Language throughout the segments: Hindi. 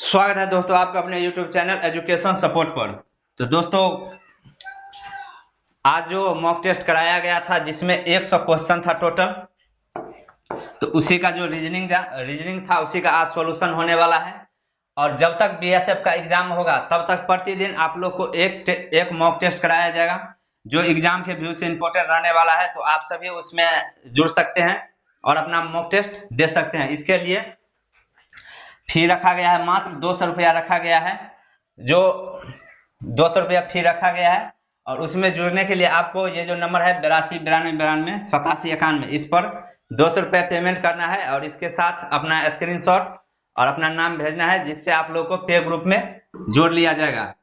स्वागत है दोस्तों आपका अपने YouTube चैनल एजुकेशन सपोर्ट पर। तो दोस्तों आज जो मॉक टेस्ट कराया गया था जिसमें 100 क्वेश्चन था टोटल, तो उसी का जो रीजनिंग था उसी का आज सॉल्यूशन होने वाला है। और जब तक बीएसएफ का एग्जाम होगा तब तक प्रतिदिन आप लोग को एक मॉक टेस्ट कराया जाएगा जो एग्जाम के व्यू से इम्पोर्टेंट रहने वाला है। तो आप सभी उसमें जुड़ सकते हैं और अपना मॉक टेस्ट दे सकते हैं। इसके लिए फी रखा गया है, मात्र 200 रुपया रखा गया है, जो 200 रुपया फी रखा गया है। और उसमें जुड़ने के लिए आपको ये जो नंबर है 82 92 92 87 91, इस पर 200 रुपया पेमेंट करना है और इसके साथ अपना स्क्रीनशॉट और अपना नाम भेजना है, जिससे आप लोग को पे ग्रुप में जोड़ लिया जाएगा।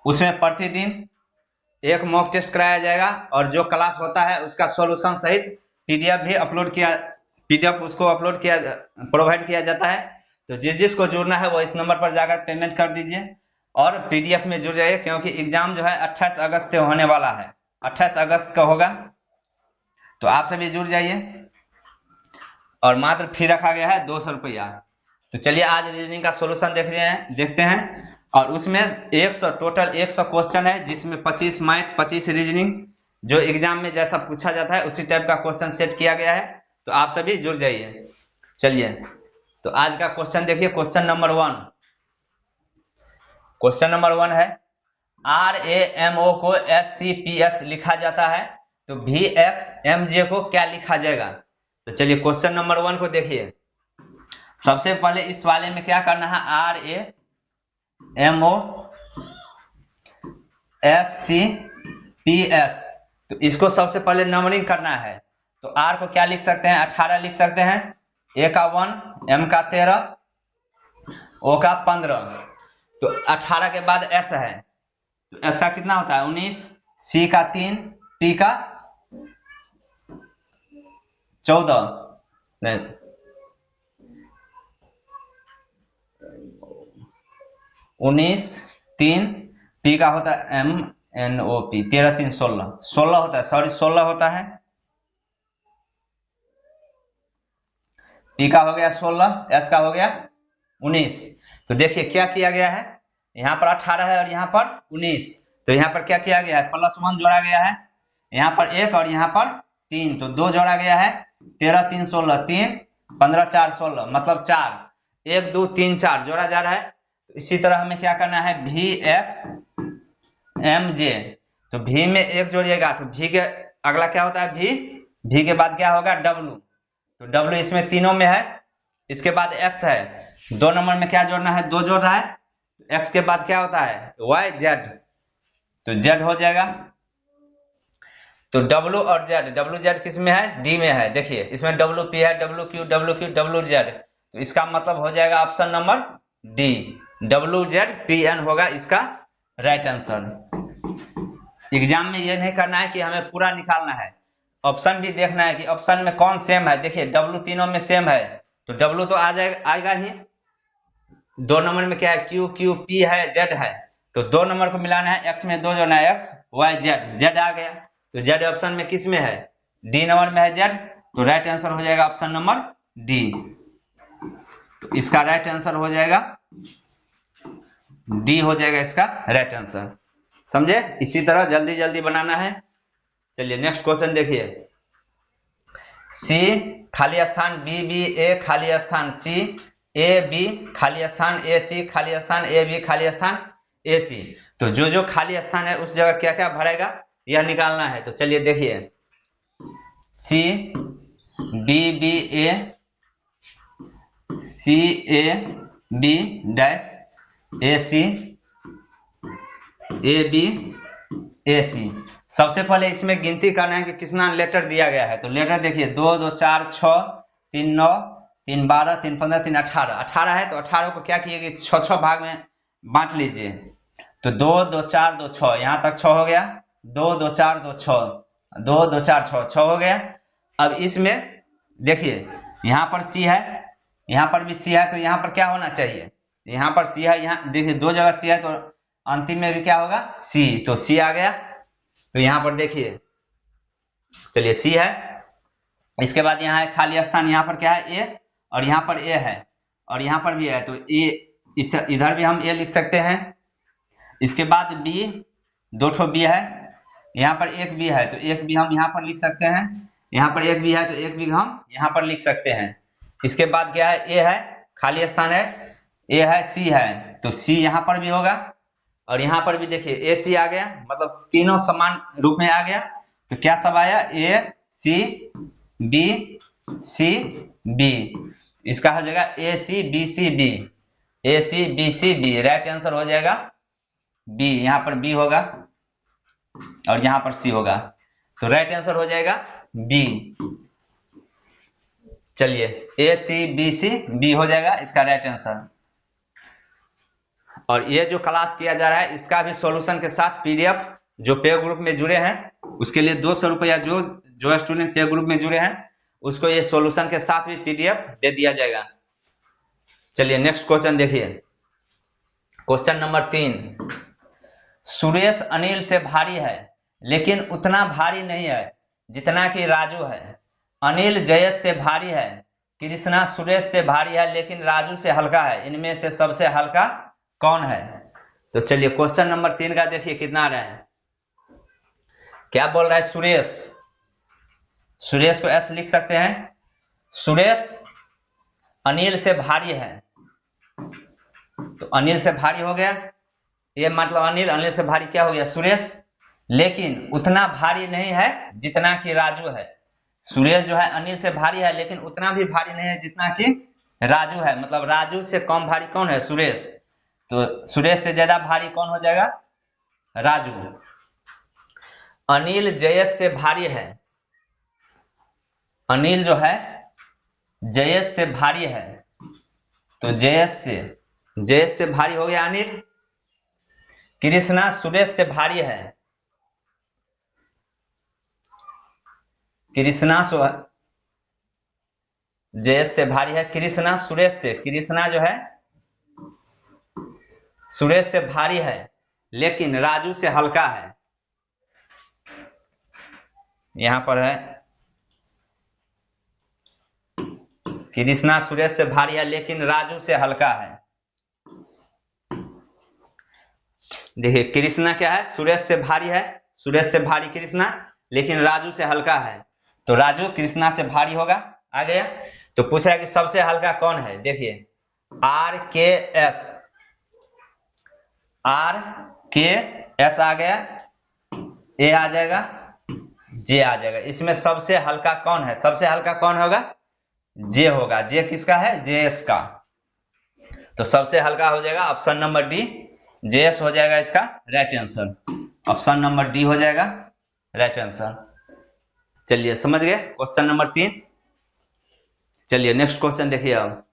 उसमें प्रतिदिन एक मॉक टेस्ट कराया जाएगा और जो क्लास होता है उसका सॉल्यूशन सहित पीडीएफ भी प्रोवाइड किया जाता है। तो जिसको जुड़ना है वो इस नंबर पर जाकर पेमेंट कर दीजिए और पीडीएफ में जुड़ जाइए, क्योंकि एग्जाम जो है 28 अगस्त से होने वाला है, 28 अगस्त का होगा। तो आप सभी जुड़ जाइए और मात्र फी रखा गया है 200 रुपया। तो चलिए आज रीजनिंग का सॉल्यूशन देखते हैं। और उसमें 100 टोटल 100 क्वेश्चन है, जिसमें 25 मैथ 25 रीजनिंग, जो एग्जाम में जैसा पूछा जाता है उसी टाइप का क्वेश्चन सेट किया गया है। तो आप सभी जुड़ जाइए। चलिए तो आज का क्वेश्चन देखिए। क्वेश्चन नंबर 1 है, RAMO को SCPS लिखा जाता है, तो VXMJ को क्या लिखा जाएगा। तो चलिए क्वेश्चन नंबर 1 को देखिए। सबसे पहले इस वाले में क्या करना है, RAMO SCPS, तो इसको सबसे पहले नंबरिंग करना है। तो R को क्या लिख सकते हैं, 18 लिख सकते हैं, A का 1, M का 13, O का 15। तो 18 के बाद S है, तो S का कितना होता है 19, C का 3, P का 14, 19 3, P का होता है MNOP, 13 3 16 होता है, सॉरी 16 होता है। P का हो गया 16, S का हो गया 19। तो देखिए क्या किया गया है, यहाँ पर 18 है और यहाँ पर 19, तो यहाँ पर क्या किया गया है, +1 जोड़ा गया है, यहाँ पर 1 और यहाँ पर 3, तो 2 जोड़ा गया है, 13 3 16, 3 15 4 16, मतलब 4, 1 2 3 4 जोड़ा जा रहा है। तो इसी तरह हमें क्या करना है, VXMJ, तो V में 1 जोड़िएगा, तो V के अगला क्या होता है, V के बाद क्या होगा W, तो W इसमें तीनों में है। इसके बाद X है, 2 नंबर में क्या जोड़ना है, 2 जोड़ रहा है, तो X के बाद क्या होता है YZ, तो Z हो जाएगा। तो W और Z, WZ किस में है, D में है। देखिए इसमें WP है, WQ WZ, तो इसका मतलब हो जाएगा ऑप्शन नंबर D, WZPN होगा इसका राइट आंसर। एग्जाम में ये नहीं करना है कि हमें पूरा निकालना है, ऑप्शन भी देखना है कि ऑप्शन में कौन सेम है। देखिए W तीनों में सेम है, तो W तो आएगा ही। 2 नंबर में क्या है, QP है, Z है, तो 2 नंबर को मिलाना है, X में 2 जोड़ना है, XYZ आ गया। तो Z ऑप्शन में किस में है, D नंबर में है Z, तो राइट आंसर हो जाएगा ऑप्शन नंबर D। तो इसका राइट आंसर हो जाएगा D, हो जाएगा इसका राइट आंसर। समझे, इसी तरह जल्दी जल्दी बनाना है। चलिए नेक्स्ट क्वेश्चन देखिए। C खाली स्थान BB A खाली स्थान C AB खाली स्थान AC खाली स्थान AB खाली स्थान AC, तो जो खाली स्थान है उस जगह क्या क्या भरेगा यह निकालना है। तो चलिए देखिए, C BB A CAB dash AC AB AC। सबसे पहले इसमें गिनती करना है कि कितना लेटर दिया गया है। तो लेटर देखिए 2 2 4 6 3 9 3 12 3 15 3 18, 18 है, तो 18 को क्या किए 6 भाग में बांट लीजिए। तो 2 2 4 2 6, यहाँ तक 6 हो गया, 2 2 4 2 6, 2 2 4 6 हो गया। अब इसमें देखिए यहाँ पर C है, यहाँ पर भी C है, तो यहाँ पर क्या होना चाहिए, यहाँ पर C है, यहाँ देखिए 2 जगह C है, तो अंतिम में भी क्या होगा C, तो C आ गया। तो यहाँ पर देखिए, चलिए C है, इसके बाद यहाँ है खाली स्थान, यहाँ पर क्या है A और यहाँ पर A है, और यहाँ पर भी है, तो ए इधर भी हम ए लिख सकते हैं। इसके बाद बी, 2 ठो बी है, यहाँ पर एक बी है तो एक बी हम यहाँ पर लिख सकते हैं, यहाँ पर एक बी है तो एक बी हम यहाँ पर लिख सकते हैं। इसके बाद क्या है, ए है, खाली स्थान है, ए है, सी है, तो सी यहाँ पर भी होगा और यहाँ पर भी देखिए ए सी आ गया, मतलब तीनों समान रूप में आ गया। तो क्या सब आया, ए सी बी, सी बी, इसका हो जाएगा A C B C B, A C B C B, right answer हो जाएगा बी। यहाँ पर बी होगा और यहाँ पर सी होगा, तो राइट आंसर हो जाएगा बी। चलिए ए सी बी सी बी हो जाएगा इसका राइट आंसर। और ये जो क्लास किया जा रहा है इसका भी सॉल्यूशन के साथ पीडीएफ, जो पे ग्रुप में जुड़े हैं उसके लिए 200 रुपया, जो स्टूडेंट पे ग्रुप में जुड़े हैं उसको ये सॉल्यूशन के साथ भी पीडीएफ दे दिया जाएगा। चलिए नेक्स्ट क्वेश्चन देखिए, क्वेश्चन नंबर 3। सुरेश अनिल से भारी है लेकिन उतना भारी नहीं है जितना कि राजू है। अनिल जयेश से भारी है, कृष्णा सुरेश से भारी है लेकिन राजू से हल्का है, इनमें से सबसे हल्का कौन है? तो चलिए क्वेश्चन नंबर 3 का देखिए कितना आ रहा है, क्या बोल रहा है, सुरेश को एस लिख सकते हैं। सुरेश अनिल से भारी है, तो अनिल से भारी हो गया, ये मतलब अनिल से भारी क्या हो गया, सुरेश, लेकिन उतना भारी नहीं है जितना कि राजू है। सुरेश जो है अनिल से भारी है लेकिन उतना भी भारी नहीं है जितना कि राजू है, मतलब राजू से कम भारी कौन है, सुरेश। तो सुरेश से ज्यादा भारी कौन हो जाएगा, राजू। अनिल जयेश से भारी है, अनिल जो है जयेश से भारी है, तो जयेश से भारी हो गया अनिल। कृष्णा सुरेश से भारी है, कृष्णा जयेश से भारी है, कृष्णा सुरेश से, कृष्णा जो है सुरेश से भारी है लेकिन राजू से हल्का है। यहां पर है कृष्णा सुरेश से भारी है लेकिन राजू से हल्का है। देखिए कृष्णा क्या है, सुरेश से भारी है, सुरेश से भारी कृष्णा, लेकिन राजू से हल्का है, तो राजू कृष्णा से भारी होगा। आ गया, तो पूछ रहा है कि सबसे हल्का कौन है, देखिए आर के एस आ गया, ए आ जाएगा, जे आ जाएगा, इसमें सबसे हल्का कौन है, सबसे हल्का कौन होगा, जे होगा। जे किसका है, जे एस का, तो सबसे हल्का हो जाएगा ऑप्शन नंबर डी, जे एस हो जाएगा इसका right answer, option number D हो जाएगा राइट आंसर। चलिए समझ गए क्वेश्चन नंबर 3। चलिए नेक्स्ट क्वेश्चन देखिए, अब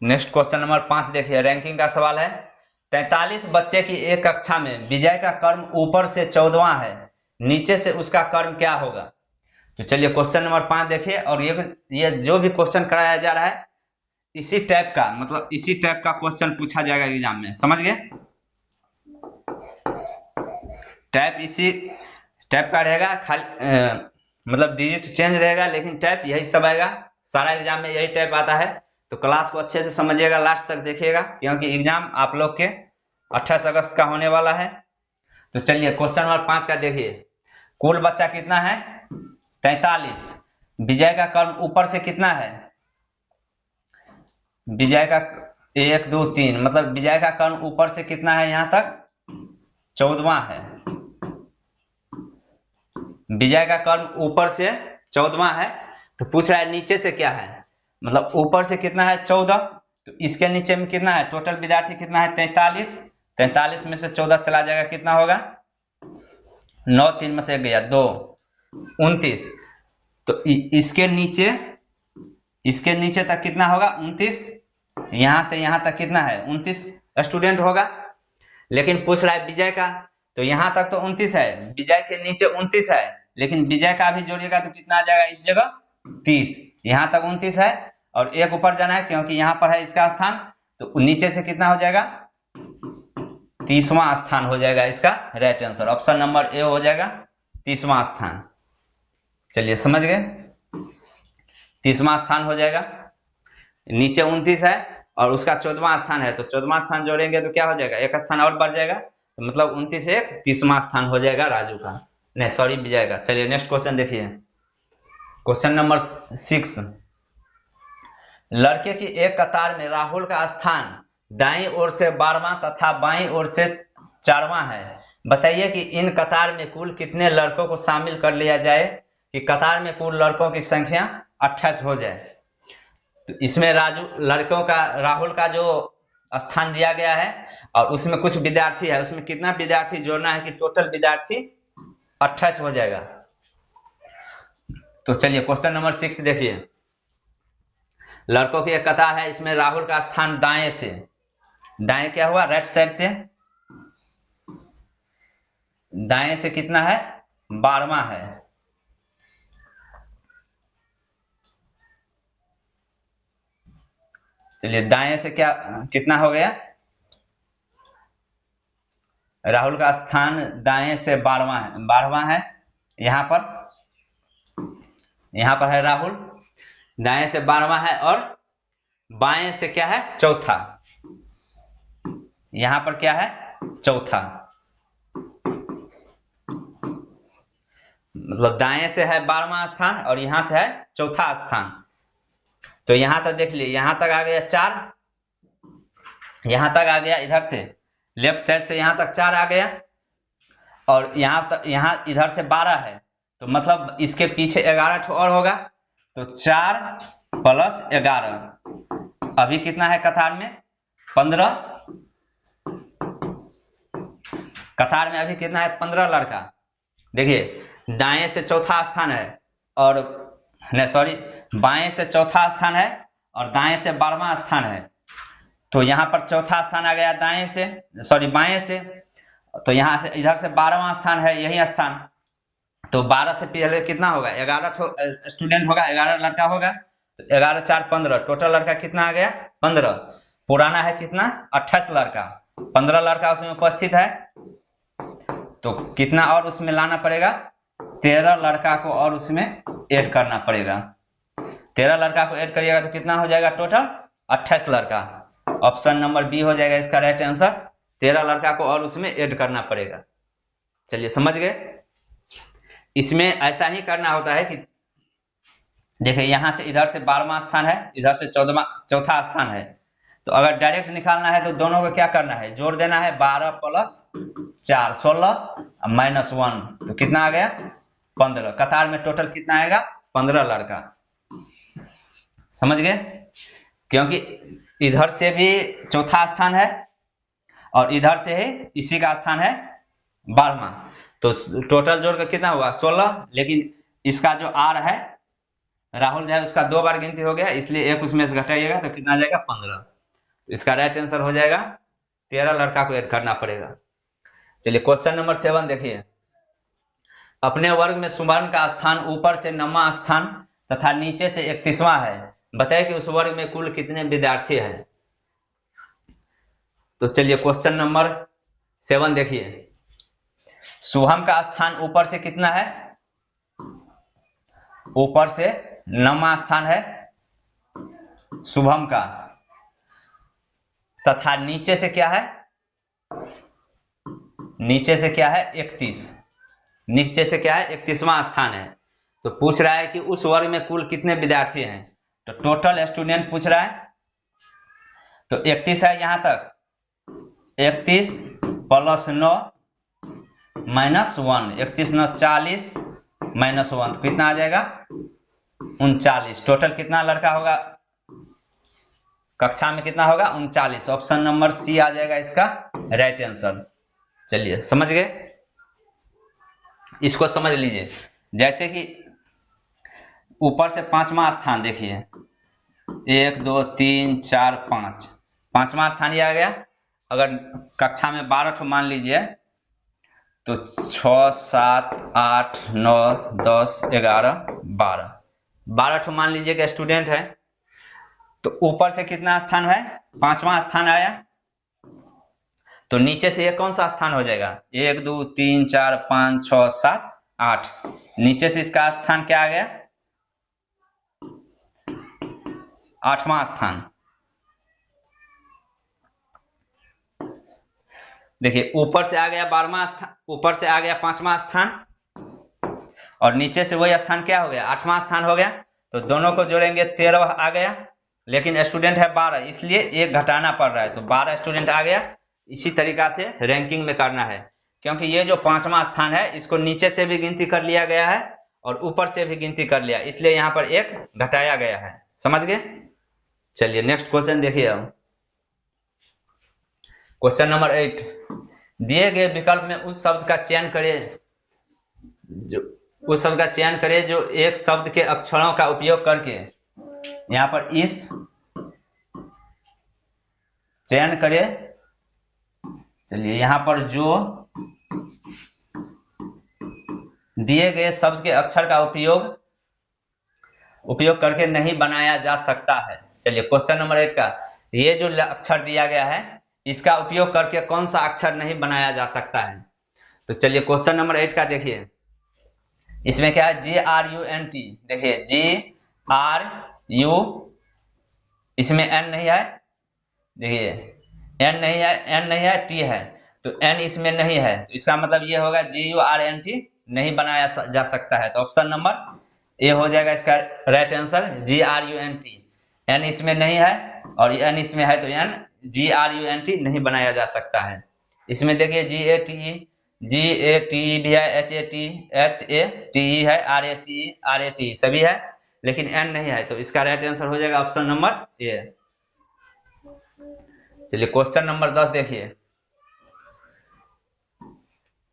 नेक्स्ट क्वेश्चन नंबर 5 देखिए, रैंकिंग का सवाल है। 43 बच्चे की एक कक्षा में विजय का कर्म ऊपर से 14वां है, नीचे से उसका कर्म क्या होगा? तो चलिए क्वेश्चन नंबर 5 देखिए, और ये जो भी क्वेश्चन कराया जा रहा है इसी टाइप का, मतलब इसी टाइप का क्वेश्चन पूछा जाएगा एग्जाम में, समझ गए, टाइप इसी टाइप का रहेगा, खाली मतलब डिजिट चेंज रहेगा लेकिन टाइप यही सब आएगा, सारा एग्जाम में यही टाइप आता है। तो क्लास को अच्छे से समझिएगा, लास्ट तक देखिएगा, क्योंकि एग्जाम आप लोग के 28 अगस्त का होने वाला है। तो चलिए क्वेश्चन नंबर 5 का देखिए, कुल बच्चा कितना है, 43, विजय का कर्म ऊपर से कितना है, विजय का 1 2 3, मतलब विजय का कर्म ऊपर से कितना है, यहां तक 14वां है, विजय का कर्म ऊपर से 14वां है। तो पूछ रहा है नीचे से क्या है, मतलब ऊपर से कितना है 14, तो इसके नीचे में कितना है, टोटल विद्यार्थी कितना है 43, 43 में से 14 चला जाएगा, कितना होगा 9, 3 में से गया 2, 29, तो इसके नीचे तक कितना होगा 29, यहां से यहां तक कितना है 29 स्टूडेंट होगा। लेकिन पूछ रहा है विजय का, तो यहां तक तो 29 है, विजय के नीचे 29 है, लेकिन विजय का भी जोड़िएगा तो कितना आ जाएगा, इस जगह 30, यहां तक 29 है और एक ऊपर जाना है क्योंकि यहां पर है इसका स्थान, तो नीचे से कितना हो जाएगा 30वां स्थान हो जाएगा इसका right answer, option number A हो जाएगा 30वां स्थान। चलिए समझ गए, 30वां स्थान हो जाएगा। नीचे 29 है और उसका 14वां स्थान है, तो 14वां स्थान जोड़ेंगे तो क्या हो जाएगा, एक स्थान और बढ़ जाएगा, तो मतलब 29 एक 30वां स्थान हो जाएगा राजू का, नहीं सॉरी विजय का। चलिए नेक्स्ट क्वेश्चन देखिए, क्वेश्चन नंबर 6। लड़के की एक कतार में राहुल का स्थान दाईं ओर से 12वां तथा बाईं ओर से 4वां है। बताइए कि इन कतार में कुल कितने लड़कों को शामिल कर लिया जाए कि कतार में कुल लड़कों की संख्या 28 हो जाए। तो इसमें लड़कों का राहुल का जो स्थान दिया गया है और उसमें कुछ विद्यार्थी है, उसमें कितना विद्यार्थी जोड़ना है कि टोटल विद्यार्थी 28 हो जाएगा। तो चलिए क्वेश्चन नंबर 6 देखिए, लड़कों की एक कतार है, इसमें राहुल का स्थान दाएं से, दाएं क्या हुआ, राइट साइड से, दाएं से कितना है, 12वां है। चलिए दाएं से क्या कितना हो गया, राहुल का स्थान दाएं से 12वां है। यहां पर है राहुल, दाएं से 12वां है और बाएं से क्या है, चौथा। यहां पर क्या है, चौथा, मतलब दाएं से है 12वां स्थान और यहां से है चौथा स्थान। तो यहां तक देख लिए, यहां तक आ गया 4, यहां तक आ गया, इधर से लेफ्ट साइड से यहां तक 4 आ गया और यहां इधर से 12 है, तो मतलब इसके पीछे 11 और होगा, तो 4 + 11, अभी कितना है कतार में, 15। कतार में अभी कितना है, 15 लड़का। देखिए दाएं से चौथा स्थान है और नहीं सॉरी, बाएं से चौथा स्थान है और दाएं से 12वां स्थान है, तो यहाँ पर चौथा स्थान आ गया दाएं से, सॉरी बाएं से, तो यहाँ से इधर से 12वां स्थान है, यही स्थान, तो 12 से पहले कितना होगा, 11 स्टूडेंट होगा, 11 लड़का होगा, तो 11 × 4 = 15, टोटल लड़का कितना आ गया, 15। पुराना है कितना, 28 लड़का, 15 लड़का उसमें उपस्थित है, तो कितना और उसमें लाना पड़ेगा, 13 लड़का को और उसमें ऐड करना पड़ेगा। 13 लड़का को ऐड करिएगा तो कितना हो जाएगा, टोटल 28 लड़का। ऑप्शन नंबर बी हो जाएगा इसका राइट आंसर, 13 लड़का को और उसमें ऐड करना पड़ेगा। चलिए समझ गए, इसमें ऐसा ही करना होता है कि देखिए यहां से इधर से 12वां स्थान है, इधर से चौथा स्थान है, तो अगर डायरेक्ट निकालना है तो दोनों को क्या करना है, जोड़ देना है, 12 + 4 16 -1, तो कितना आ गया, 15। कतार में टोटल कितना आएगा, 15 लड़का। समझ गए, क्योंकि इधर से भी चौथा स्थान है और इधर से ही इसी का स्थान है 12वां, तो टोटल जोड़ कर कितना हुआ, 16, लेकिन इसका जो आर है राहुल जो है उसका 2 बार गिनती हो गया, इसलिए एक उसमें से घटाइएगा तो कितना आ जाएगा, 15। इसका राइट आंसर हो जाएगा 13 लड़का को ऐड करना पड़ेगा। चलिए क्वेश्चन नंबर 7 देखिए, अपने वर्ग में सुवर्ण का स्थान ऊपर से 9वां स्थान तथा नीचे से 31वां है। बताइए कि उस वर्ग में कुल कितने विद्यार्थी हैं। तो चलिए क्वेश्चन नंबर 7 देखिए, शुभम का स्थान ऊपर से कितना है, ऊपर से 9वां स्थान है शुभम का, तथा नीचे से क्या है, नीचे से क्या है, 31, नीचे से क्या है, 31वां स्थान है। तो पूछ रहा है कि उस वर्ग में कुल कितने विद्यार्थी हैं, तो टोटल स्टूडेंट पूछ रहा है, तो 31 है यहां तक, 31 + 9 -1, 31 × 9 = 40 -1, तो कितना आ जाएगा, 39। टोटल कितना लड़का होगा, कक्षा में कितना होगा, 39। ऑप्शन नंबर सी आ जाएगा इसका राइट आंसर। चलिए समझ गए, इसको समझ लीजिए, जैसे कि ऊपर से 5वां स्थान देखिए, 1 2 3 4 5, 5वां स्थान ये आ गया। अगर कक्षा में 12 मान लीजिए तो 6 7 8 9 10 11 12 मान लीजिए कि स्टूडेंट है, तो ऊपर से कितना स्थान है, 5वां स्थान आया, तो नीचे से ये कौन सा स्थान हो जाएगा, 1 2 3 4 5 6 7 8, नीचे से इसका स्थान क्या आ गया, 8वां स्थान। देखिए ऊपर से आ गया 12वां स्थान, ऊपर से आ गया 5वां स्थान और नीचे से वही स्थान क्या हो गया 8वां स्थान हो गया। तो दोनों को जोड़ेंगे 13 आ गया, लेकिन स्टूडेंट है 12 इसलिए एक घटाना पड़ रहा है, तो 12 स्टूडेंट आ गया। इसी तरीका से रैंकिंग में करना है, क्योंकि ये जो 5वां स्थान है इसको नीचे से भी गिनती कर लिया गया है और ऊपर से भी गिनती कर लिया, इसलिए यहाँ पर एक घटाया गया है। समझ गए? चलिए नेक्स्ट क्वेश्चन देखिए। अब क्वेश्चन नंबर 8, दिए गए विकल्प में उस शब्द का चयन करें जो एक शब्द के अक्षरों का उपयोग करके, यहाँ पर इस चयन करें। चलिए यहाँ पर जो दिए गए शब्द के अक्षर का उपयोग करके नहीं बनाया जा सकता है। चलिए क्वेश्चन नंबर 8 का, ये जो अक्षर दिया गया है इसका उपयोग करके कौन सा अक्षर नहीं बनाया जा सकता है। तो चलिए क्वेश्चन नंबर 8 का देखिए, इसमें क्या है GRUNT। देखिए GRU, इसमें N नहीं है, देखिए N नहीं है T है, तो N इसमें नहीं है, तो इसका मतलब ये होगा GURNT नहीं बनाया जा सकता है। तो ऑप्शन नंबर ए हो जाएगा इसका राइट आंसर, GRUNT। N इसमें नहीं है और N इसमें है, तो GRUNT नहीं बनाया जा सकता है। इसमें देखिए GATE भी है, HATE है, RATE सभी है, लेकिन N नहीं है, तो इसका राइट आंसर हो जाएगा ऑप्शन नंबर ए। चलिए क्वेश्चन नंबर 10 देखिए,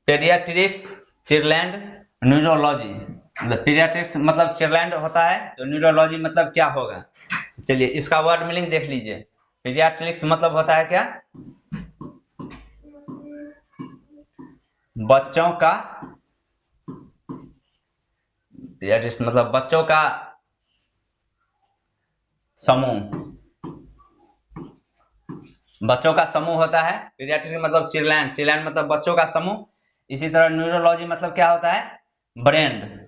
पीडियाट्रिक्स, चिल्ड्रेन, न्यूरोलॉजी। मतलब पीडियाट्रिक्स मतलब चिल्ड्रेन होता है, तो न्यूरोलॉजी मतलब क्या होगा। चलिए इसका वर्ड मीनिंग देख लीजिए। पीडियाट्रिक्स मतलब होता है क्या, बच्चों का, पीडियाट्रिक्स मतलब बच्चों का समूह, बच्चों का समूह होता है। पीडियाट्रिक्स मतलब चिल्ड्रेन मतलब बच्चों का समूह। इसी तरह न्यूरोलॉजी मतलब क्या होता है, ब्रेन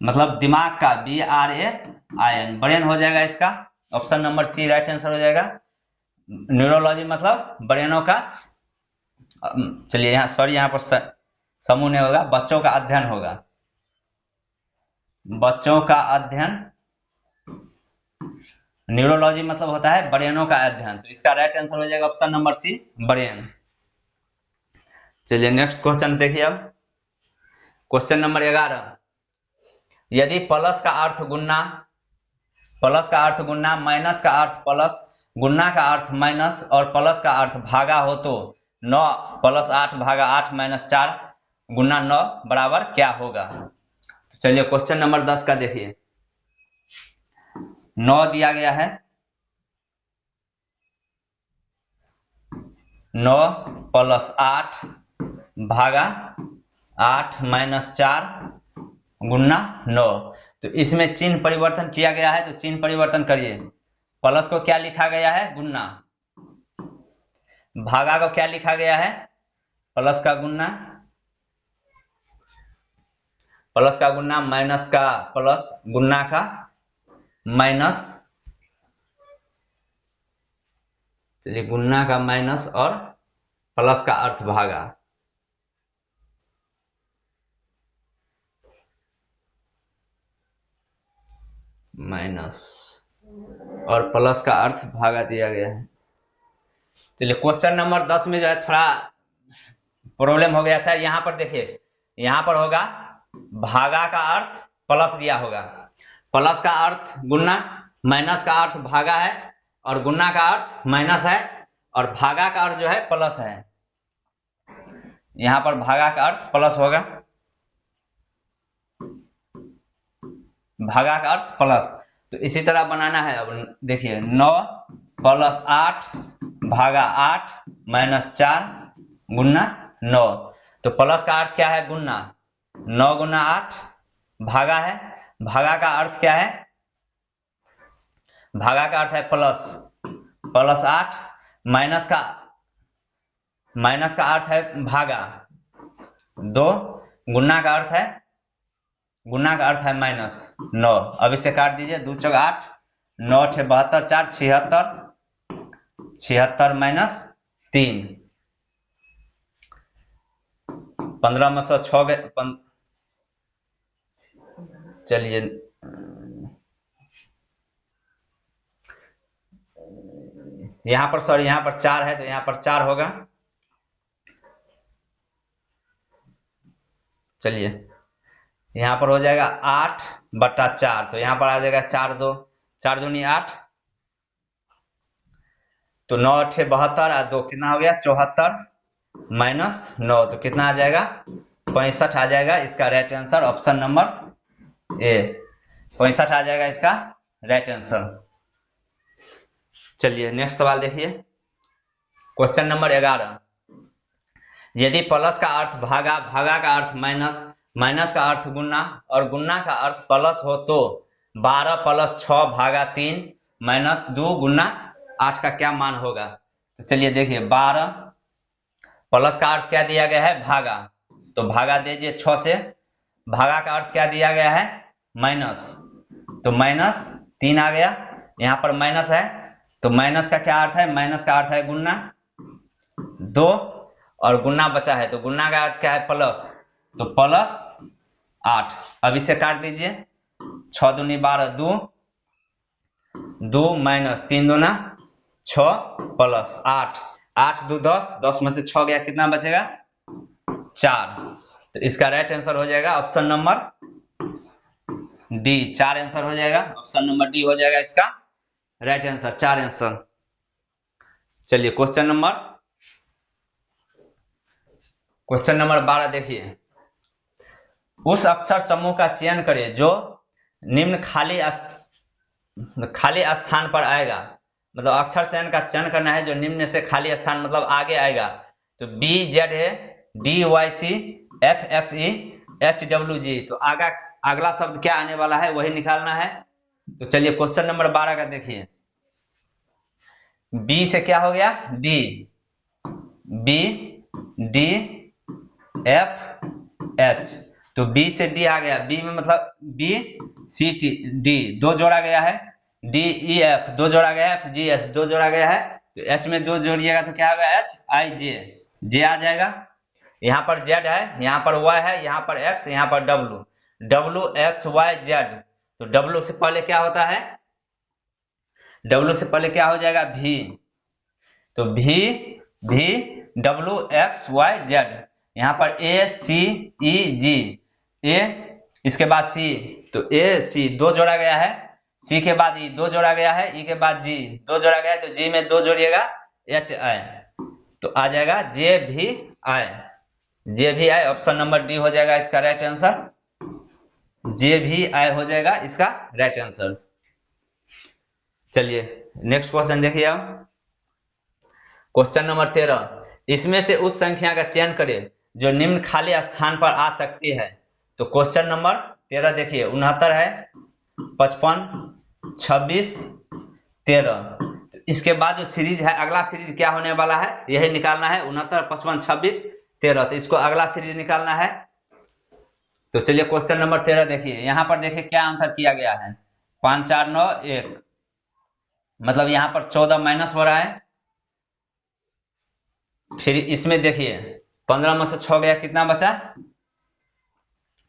मतलब दिमाग का, BRAIN, ब्रेन हो जाएगा इसका option number C right answer हो जाएगा। न्यूरोलॉजी मतलब ब्रेनों का, चलिए यहाँ सॉरी यहाँ पर समूह नहीं होगा, बच्चों का अध्ययन होगा, बच्चों का अध्ययन। न्यूरोलॉजी मतलब होता है ब्रेनों का अध्ययन, तो इसका राइट आंसर हो जाएगा ऑप्शन नंबर सी, ब्रेन। चलिए नेक्स्ट क्वेश्चन देखिए। अब क्वेश्चन नंबर 11, यदि प्लस का अर्थ गुन्ना, माइनस का अर्थ प्लस, गुन्ना का अर्थ माइनस और प्लस का अर्थ भागा हो, तो 9 + 8 भागा 8 - 4 गुना 9 बराबर क्या होगा। तो चलिए क्वेश्चन नंबर 10 का देखिए, 9 दिया गया है, 9 + 8 भागा 8 - 4 गुना 9। तो इसमें चिन्ह परिवर्तन किया गया है, तो चिन्ह परिवर्तन करिए। प्लस को क्या लिखा गया है, गुन्ना। भागा को क्या लिखा गया है, प्लस का गुन्ना, प्लस का गुन्ना, माइनस का प्लस, गुन्ना का माइनस। चलिए गुन्ना का माइनस और प्लस का अर्थ भागा, माइनस और प्लस का अर्थ भागा दिया गया है। चलिए क्वेश्चन नंबर 10 में जो है थोड़ा प्रॉब्लम हो गया था। यहाँ पर देखिए, यहाँ पर होगा भागा का अर्थ प्लस दिया होगा, प्लस का अर्थ गुन्ना, माइनस का अर्थ भागा है और गुन्ना का अर्थ माइनस है और भागा का अर्थ जो है प्लस है। यहाँ पर भागा का अर्थ प्लस होगा, भागा का अर्थ प्लस। तो इसी तरह बनाना है। अब देखिए 9 + 8 भागा 8 - 4 गुना 9। तो प्लस का अर्थ क्या है, गुना, 9 गुना 8 भागा है, भागा का अर्थ क्या है, भागा का अर्थ है प्लस, + 8 माइनस का अर्थ है भागा 2, गुना का अर्थ है माइनस 9। अब इसे काट दीजिए, 2 × 8 9 8 72 4 76 76 माइनस 3 15 में से 6 गए। चलिए यहाँ पर सॉरी यहाँ पर 4 है तो यहाँ पर 4 होगा। चलिए यहाँ पर हो जाएगा 8/4 तो यहाँ पर आ जाएगा 4 दूनी 8 तो 9 8 72 और 2 कितना हो गया 74 माइनस 9 तो कितना आ जाएगा 65 आ जाएगा। इसका right answer option number A 65 आ जाएगा इसका राइट आंसर। चलिए नेक्स्ट सवाल देखिए क्वेश्चन नंबर 11। यदि प्लस का अर्थ भागा, भागा का अर्थ माइनस, माइनस का अर्थ गुना और गुना का अर्थ प्लस हो तो 12 + 6 भागा 3 माइनस 2 गुना 8 का क्या मान होगा। तो चलिए देखिए 12 प्लस का अर्थ क्या दिया गया है भागा तो भागा दीजिए 6 से। भागा का अर्थ क्या दिया गया है माइनस तो माइनस 3 आ गया। यहाँ पर माइनस है तो माइनस का क्या अर्थ है माइनस का अर्थ है गुना 2 और गुना बचा है तो गुना का अर्थ क्या है प्लस तो प्लस 8। अब इसे काट दीजिए 6 दूनी 12 2 माइनस 3 दूना 6 प्लस 8 8 2 10 10 में से 6 गया कितना बचेगा 4 तो इसका राइट आंसर हो जाएगा ऑप्शन नंबर डी 4 आंसर हो जाएगा। ऑप्शन नंबर डी हो जाएगा इसका राइट आंसर 4 आंसर। चलिए क्वेश्चन नंबर 12 देखिए उस अक्षर समूह का चयन करें जो निम्न खाली स्थान पर आएगा। मतलब अक्षर चयन का चयन करना है जो निम्न से खाली स्थान मतलब आगे आएगा। तो बी जेड है D Y C F X E H W G तो अगला शब्द क्या आने वाला है वही निकालना है। तो चलिए क्वेश्चन नंबर 12 का देखिए बी से क्या हो गया D B D F H तो बी से डी आ गया। बी में मतलब बी सी टी डी 2 जोड़ा गया है डी ई एफ 2 जोड़ा गया है एफ जी एस 2 जोड़ा गया है तो एच में 2 जोड़िएगा तो क्या होगा एच आई जे जे आ जाएगा। यहाँ पर जेड है यहाँ पर वाई है यहाँ पर एक्स यहाँ पर W W X Y Z तो डब्लू से पहले क्या होता है डब्लू से पहले क्या हो जाएगा भी तो भी डब्लू एक्स वाई जेड यहाँ पर ए सी ई जी ए इसके बाद सी तो ए सी 2 जोड़ा गया है सी के बाद ई 2 जोड़ा गया है ई के बाद जी 2 जोड़ा गया है तो जी में 2 जोड़िएगा एच आई तो आ जाएगा जे भी आई ऑप्शन नंबर डी हो जाएगा इसका राइट आंसर। जे भी आई हो जाएगा इसका राइट आंसर। चलिए नेक्स्ट क्वेश्चन देखिए आप क्वेश्चन नंबर 13 इसमें से उस संख्या का चयन करें जो निम्न खाली स्थान पर आ सकती है। तो क्वेश्चन नंबर 13 देखिए 69 है 55 26 13 तो इसके बाद जो सीरीज है अगला सीरीज क्या होने वाला है यही निकालना है 69 55 26 13 तो इसको अगला सीरीज निकालना है। तो चलिए क्वेश्चन नंबर 13 देखिए यहाँ पर देखिए क्या आंसर किया गया है 5 4 9 1 मतलब यहाँ पर 14 माइनस हो रहा है। फिर इसमें देखिए 15 में से 6 गया कितना बचा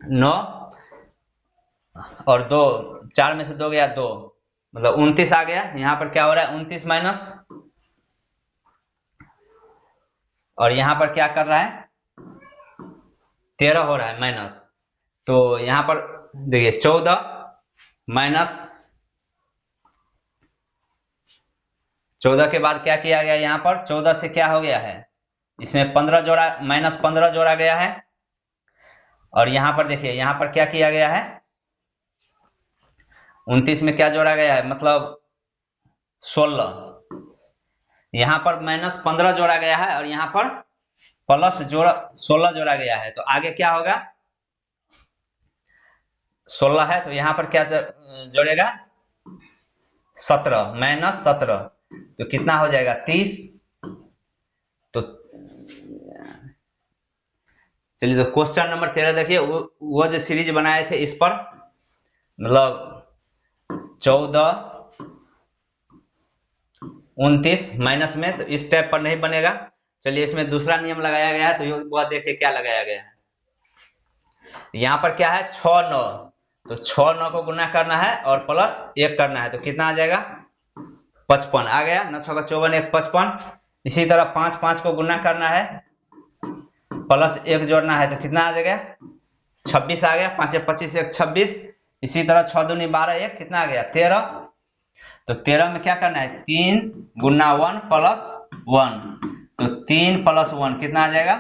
9 और 2 4 में से 2 गया 2 मतलब 29 आ गया। यहाँ पर क्या हो रहा है 29 माइनस और यहाँ पर क्या कर रहा है 13 हो रहा है माइनस तो यहाँ पर देखिए 14 माइनस 14 के बाद क्या किया गया यहाँ पर 14 से क्या हो गया है इसमें 15 जोड़ा माइनस 15 जोड़ा गया है और यहाँ पर देखिए यहाँ पर क्या किया गया है 29 में क्या जोड़ा गया है मतलब 16 यहाँ पर माइनस 15 जोड़ा गया है और यहाँ पर प्लस 16 जोड़ा गया है तो आगे क्या होगा 16 है तो यहाँ पर क्या जोड़ेगा 17 माइनस 17 तो कितना हो जाएगा 30 तो चलिए तो क्वेश्चन नंबर 13 देखिए वो जो सीरीज बनाए थे इस पर मतलब 14 29 माइनस में, तो इस टाइप पर नहीं बनेगा। चलिए इसमें दूसरा नियम लगाया गया है, तो वह देखिए क्या लगाया गया है। यहाँ पर क्या है 6 9, तो 6 9 को गुना करना है और प्लस 1 करना है, तो कितना आ जाएगा 55 आ गया। 9 6 54 1 55। इसी तरह 5 5 को गुना करना है, प्लस 1 जोड़ना है, तो कितना आ जाएगा 26 आ गया। 5 25 1 26। इसी तरह 6 दूनी 12 1 कितना आ गया 13। तो 13 में क्या करना है 3 गुना 1 प्लस 1, तो 3 प्लस 1 कितना आ जाएगा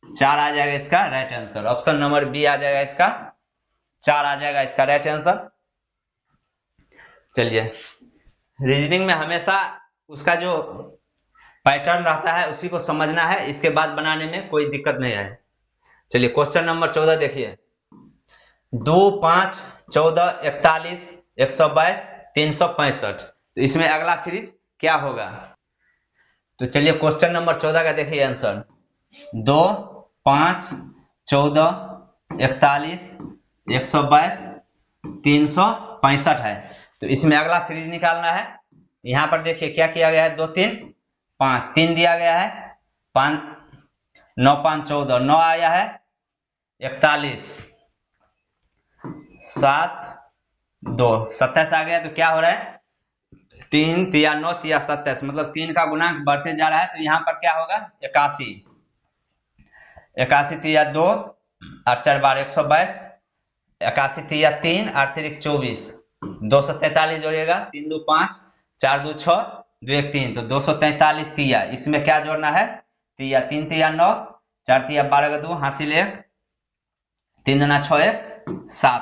4 आ जाएगा इसका right answer. Option number B आ जाएगा इसका 4 आ जाएगा इसका राइट आंसर। चलिए रीजनिंग में हमेशा उसका जो पैटर्न रहता है उसी को समझना है, इसके बाद बनाने में कोई दिक्कत नहीं है। चलिए क्वेश्चन नंबर 14 देखिए, 2 5 14 41 122 365, तो इसमें अगला सीरीज क्या होगा। तो चलिए क्वेश्चन नंबर 14 का देखिए आंसर, 2 5 14 41 122 365 है, तो इसमें अगला सीरीज निकालना है। यहाँ पर देखिए क्या किया गया है 2 3 5, 3 दिया गया है, 5 9 5 14 9 आया है, 41 7 2 27 आ गया। तो क्या हो रहा है 3 तिया 9 तिया 27, मतलब 3 का गुणांक बढ़ते जा रहा है, तो यहाँ पर क्या होगा 81 81 तिया 2 और 4 12 122, 81 तिया 3 और 3 24, 243 जोड़िएगा, 3 2 5 4 2 6 2 1 3, तो 243 तिया। इसमें क्या जोड़ना है तिया 3 तिया 9 4 तिया 12 2 हासिल 1 3 दुना 6 1 7,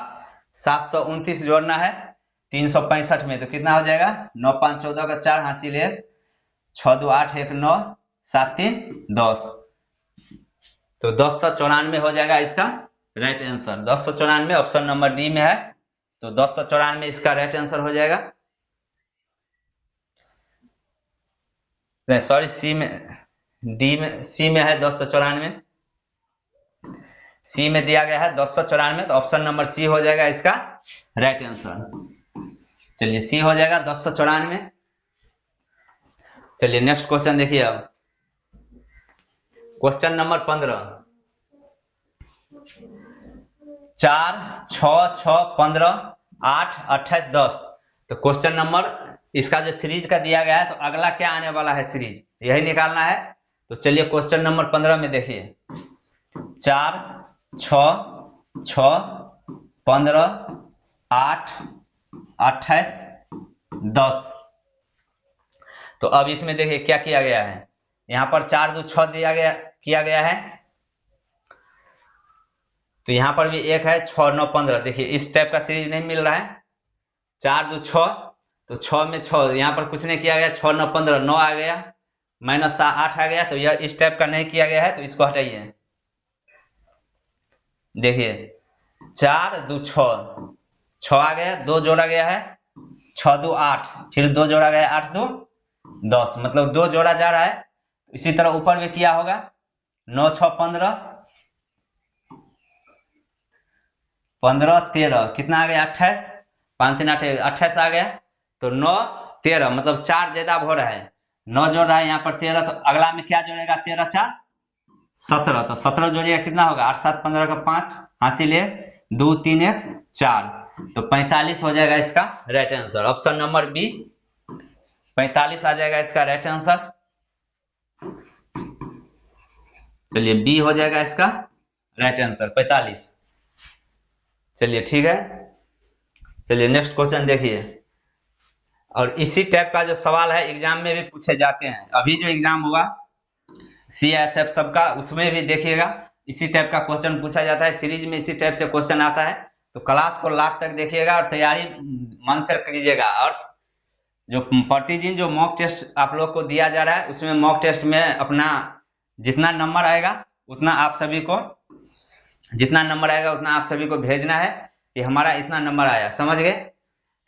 729 जोड़ना है 365 में, तो कितना हो जाएगा 9 5 14 का 4 हासिल 1 6 2 8 1 9 7 3 10, तो 1094 हो जाएगा इसका right answer. 1094 option number D में है, तो 1094 इसका राइट आंसर हो जाएगा। सॉरी सी में, डी में, सी में है 1094, सी में दिया गया है 1094, तो ऑप्शन नंबर सी हो जाएगा इसका राइट आंसर। चलिए सी हो जाएगा 1094। चलिए नेक्स्ट क्वेश्चन देखिए, अब क्वेश्चन नंबर 15, 4 6 6 15 8 28 10, तो क्वेश्चन नंबर इसका जो सीरीज का दिया गया है, तो अगला क्या आने वाला है सीरीज यही निकालना है। तो चलिए क्वेश्चन नंबर 15 में देखिए, 4 6 6 15 8 28 10, तो अब इसमें देखिए क्या किया गया है, यहाँ पर 4 2 6 किया गया है, तो यहाँ पर भी 1 है 6 9 15, देखिए इस टाइप का सीरीज नहीं मिल रहा है। 4 2 6, तो 6 में 6, यहाँ पर कुछ नहीं किया गया, 6 9 15 9 आ गया, माइनस 8 आ गया, तो यह इस टाइप का नहीं किया गया है, तो इसको हटाइए। देखिए 4 2 6 6 आ गया, 2 जोड़ा गया है 6 2 8, फिर 2 जोड़ा गया 8 2 10, मतलब 2 जोड़ा जा रहा है। इसी तरह ऊपर में किया होगा 9 6 15 15 13, कितना आ गया 28, 5 3 8 28 आ गया, तो 9 13, मतलब 4 ज्यादा हो रहा है, 9 जोड़ रहा है यहाँ पर 13, तो अगला में क्या जोड़ेगा 13 4 17, तो 17 जोड़िएगा कितना होगा 8 7 15 का 5 हासिल 1 2 3 1 4, तो 45 हो जाएगा इसका right answer. Option number B 45 आ जाएगा इसका राइट आंसर। चलिए बी हो जाएगा इसका राइट आंसर 45। चलिए ठीक है, चलिए नेक्स्ट क्वेश्चन देखिए, और इसी टाइप का जो सवाल है एग्जाम में भी पूछे जाते हैं। अभी जो एग्जाम हुआ CSF सबका, उसमें भी देखिएगा इसी टाइप का क्वेश्चन पूछा जाता है, सीरीज में इसी टाइप से क्वेश्चन आता है। तो क्लास को लास्ट तक देखिएगा और तैयारी मन से कीजिएगा। और जो प्रतिदिन जो मॉक टेस्ट आप लोग को दिया जा रहा है, उसमें मॉक टेस्ट में अपना जितना नंबर आएगा उतना आप सभी को भेजना है कि हमारा इतना नंबर आया, समझ गए,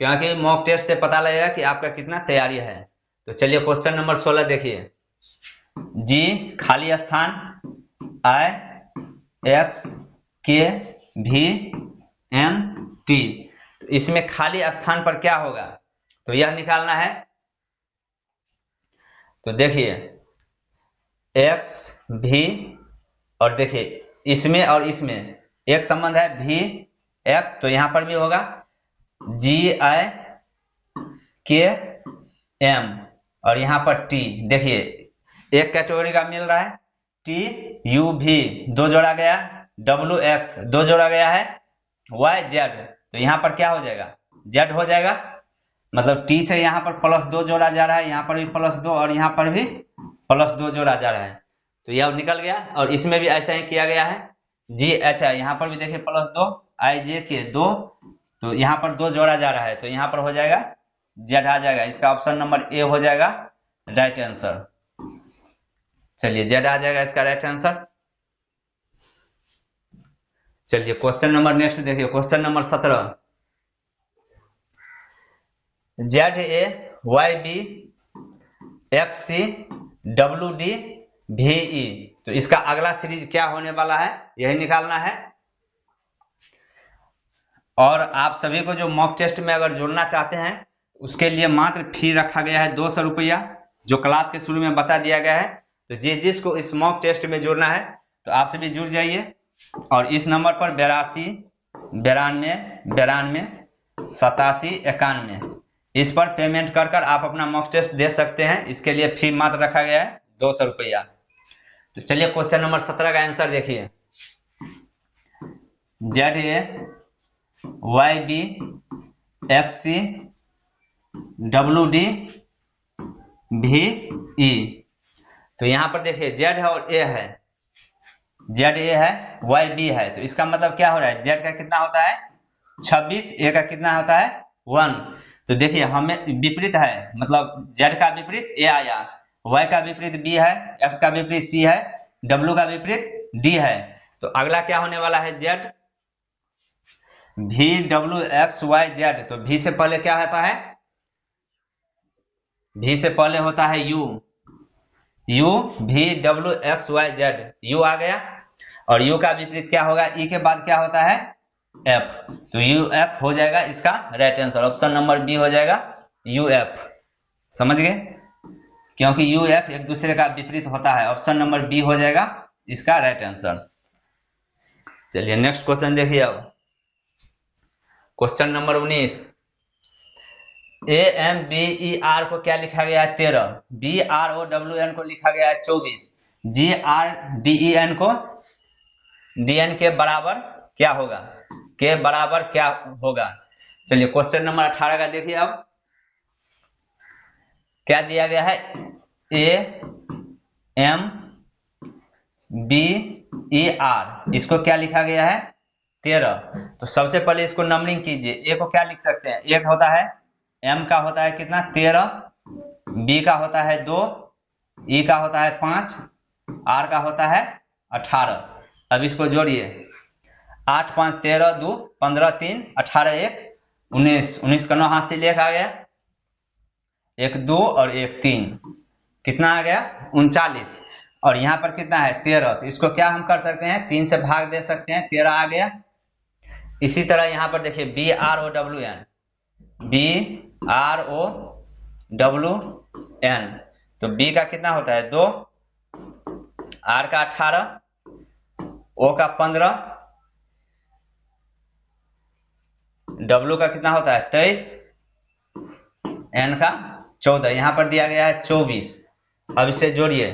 क्योंकि मॉक टेस्ट से पता लगेगा कि आपका कितना तैयारी है। तो चलिए क्वेश्चन नंबर 16 देखिए, जी खाली स्थान I X K V N T, तो इसमें खाली स्थान पर क्या होगा, तो यह निकालना है। तो देखिए एक्स भी, और देखिए इसमें और इसमें एक संबंध है भी एक्स, तो यहां पर भी होगा जी आई के एम, और यहां पर टी। देखिए एक कैटेगरी का मिल रहा है टी यू भी, दो जोड़ा गया, डब्ल्यू एक्स दो जोड़ा गया है, वाई जेड, तो यहां पर क्या हो जाएगा जेड हो जाएगा। मतलब टी से यहाँ पर +2 जोड़ा जा रहा है, यहाँ पर भी +2 और यहाँ पर भी +2 जोड़ा जा रहा है, तो यह निकल गया। और इसमें भी ऐसा ही किया गया है जी एच आई, यहाँ पर भी देखिए +2 आई जे के 2, तो यहाँ पर 2 जोड़ा जा रहा है, तो यहाँ पर हो जाएगा जेड आ जाएगा। इसका ऑप्शन नंबर ए हो जाएगा राइट आंसर। चलिए जेड आ जाएगा इसका राइट आंसर। चलिए क्वेश्चन नंबर नेक्स्ट देखिए, question number 17, Z A Y B X C W D V E, तो इसका अगला सीरीज क्या होने वाला है यही निकालना है। और आप सभी को जो मॉक टेस्ट में अगर जुड़ना चाहते हैं उसके लिए मात्र फी रखा गया है 200 रुपया, जो क्लास के शुरू में बता दिया गया है। तो जिसको इस मॉक टेस्ट में जुड़ना है तो आप सभी जुड़ जाइए, और इस नंबर पर 82 92 87 91 इस पर पेमेंट कर कर आप अपना मॉक टेस्ट दे सकते हैं। इसके लिए फी मात्र रखा गया है 200 रुपया। तो चलिए क्वेश्चन नंबर 17 का आंसर देखिए, Z A Y B X C W D V E, तो यहां पर देखिए जेड है और ए है, जेड ए है वाई बी है, तो इसका मतलब क्या हो रहा है जेड का कितना होता है 26, ए का कितना होता है 1। तो देखिए हमें विपरीत है, मतलब जेड का विपरीत ए आया, वाई का विपरीत बी है, एक्स का विपरीत सी है, डब्ल्यू का विपरीत डी है। तो अगला क्या होने वाला है जेड भी डब्ल्यू एक्स वाई जेड, तो भी से पहले क्या होता है, भी से पहले होता है यू, यू भी W X Y Z, U आ गया। और यू का विपरीत क्या होगा, ई के बाद क्या होता है एफ, तो यू एफ हो जाएगा इसका right answer. Option number B हो जाएगा यू एफ, समझ गए, क्योंकि यू एफ एक दूसरे का विपरीत होता है। ऑप्शन नंबर बी हो जाएगा इसका राइट आंसर। चलिए नेक्स्ट क्वेश्चन देखिए, अब question number 19, A M B E R को क्या लिखा गया है 13, B R O W N को लिखा गया है 24, G R D E N को डी एन के बराबर क्या होगा, के बराबर क्या होगा। चलिए क्वेश्चन नंबर 18 का देखिए, अब क्या दिया गया है A M B E R, इसको क्या लिखा गया है 13। तो सबसे पहले इसको नंबरिंग कीजिए, ए को क्या लिख सकते हैं, एक होता है एम का होता है कितना 13, बी का होता है 2, ई का होता है 5, आर का होता है 18। अब इसको जोड़िए 8 5 13 2 15 3 18 1 19, 19 का 9 हाथ से लेख आ गया, 1 2 और 1 3, कितना आ गया 39। और यहाँ पर कितना है 13, तो इसको क्या हम कर सकते हैं 3 से भाग दे सकते हैं, 13 आ गया। इसी तरह यहाँ पर देखिए B R O W N, B R O W N, तो बी का कितना होता है 2, आर का 18, ओ का 15, डब्ल्यू का कितना होता है 23, एन का 14, यहाँ पर दिया गया है 24। अब इसे जोड़िए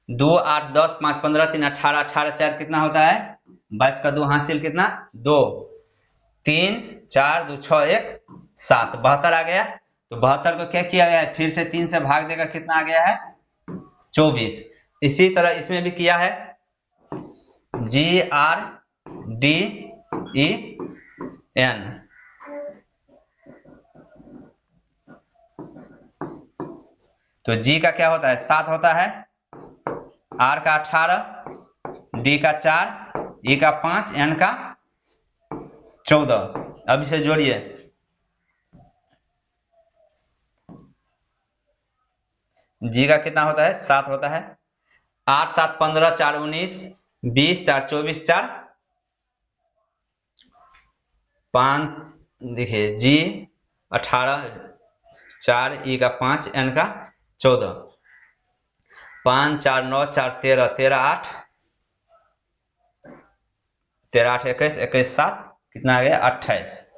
2 8 10 5 15 3 18, 18 4 कितना होता है 22 का 2 हासिल कितना 2, 3 4 2 6 1 7, 72 आ गया। तो 72 को क्या किया गया है फिर से 3 से भाग देकर कितना आ गया है 24। इसी तरह इसमें भी किया है जी आर डी ई एन, तो जी का क्या होता है 7 होता है, आर का 18, डी का 4, ई का 5, एन का 14। अब इसे जोड़िए जी का कितना होता है 7 होता है, 8 7 15 4 19 20 4 24 4 5, देखिए जी 18 4, ई का 5, एन का 14, 5 4 9 4 13 13 8 13 8 21 21 7 कितना आ गया 28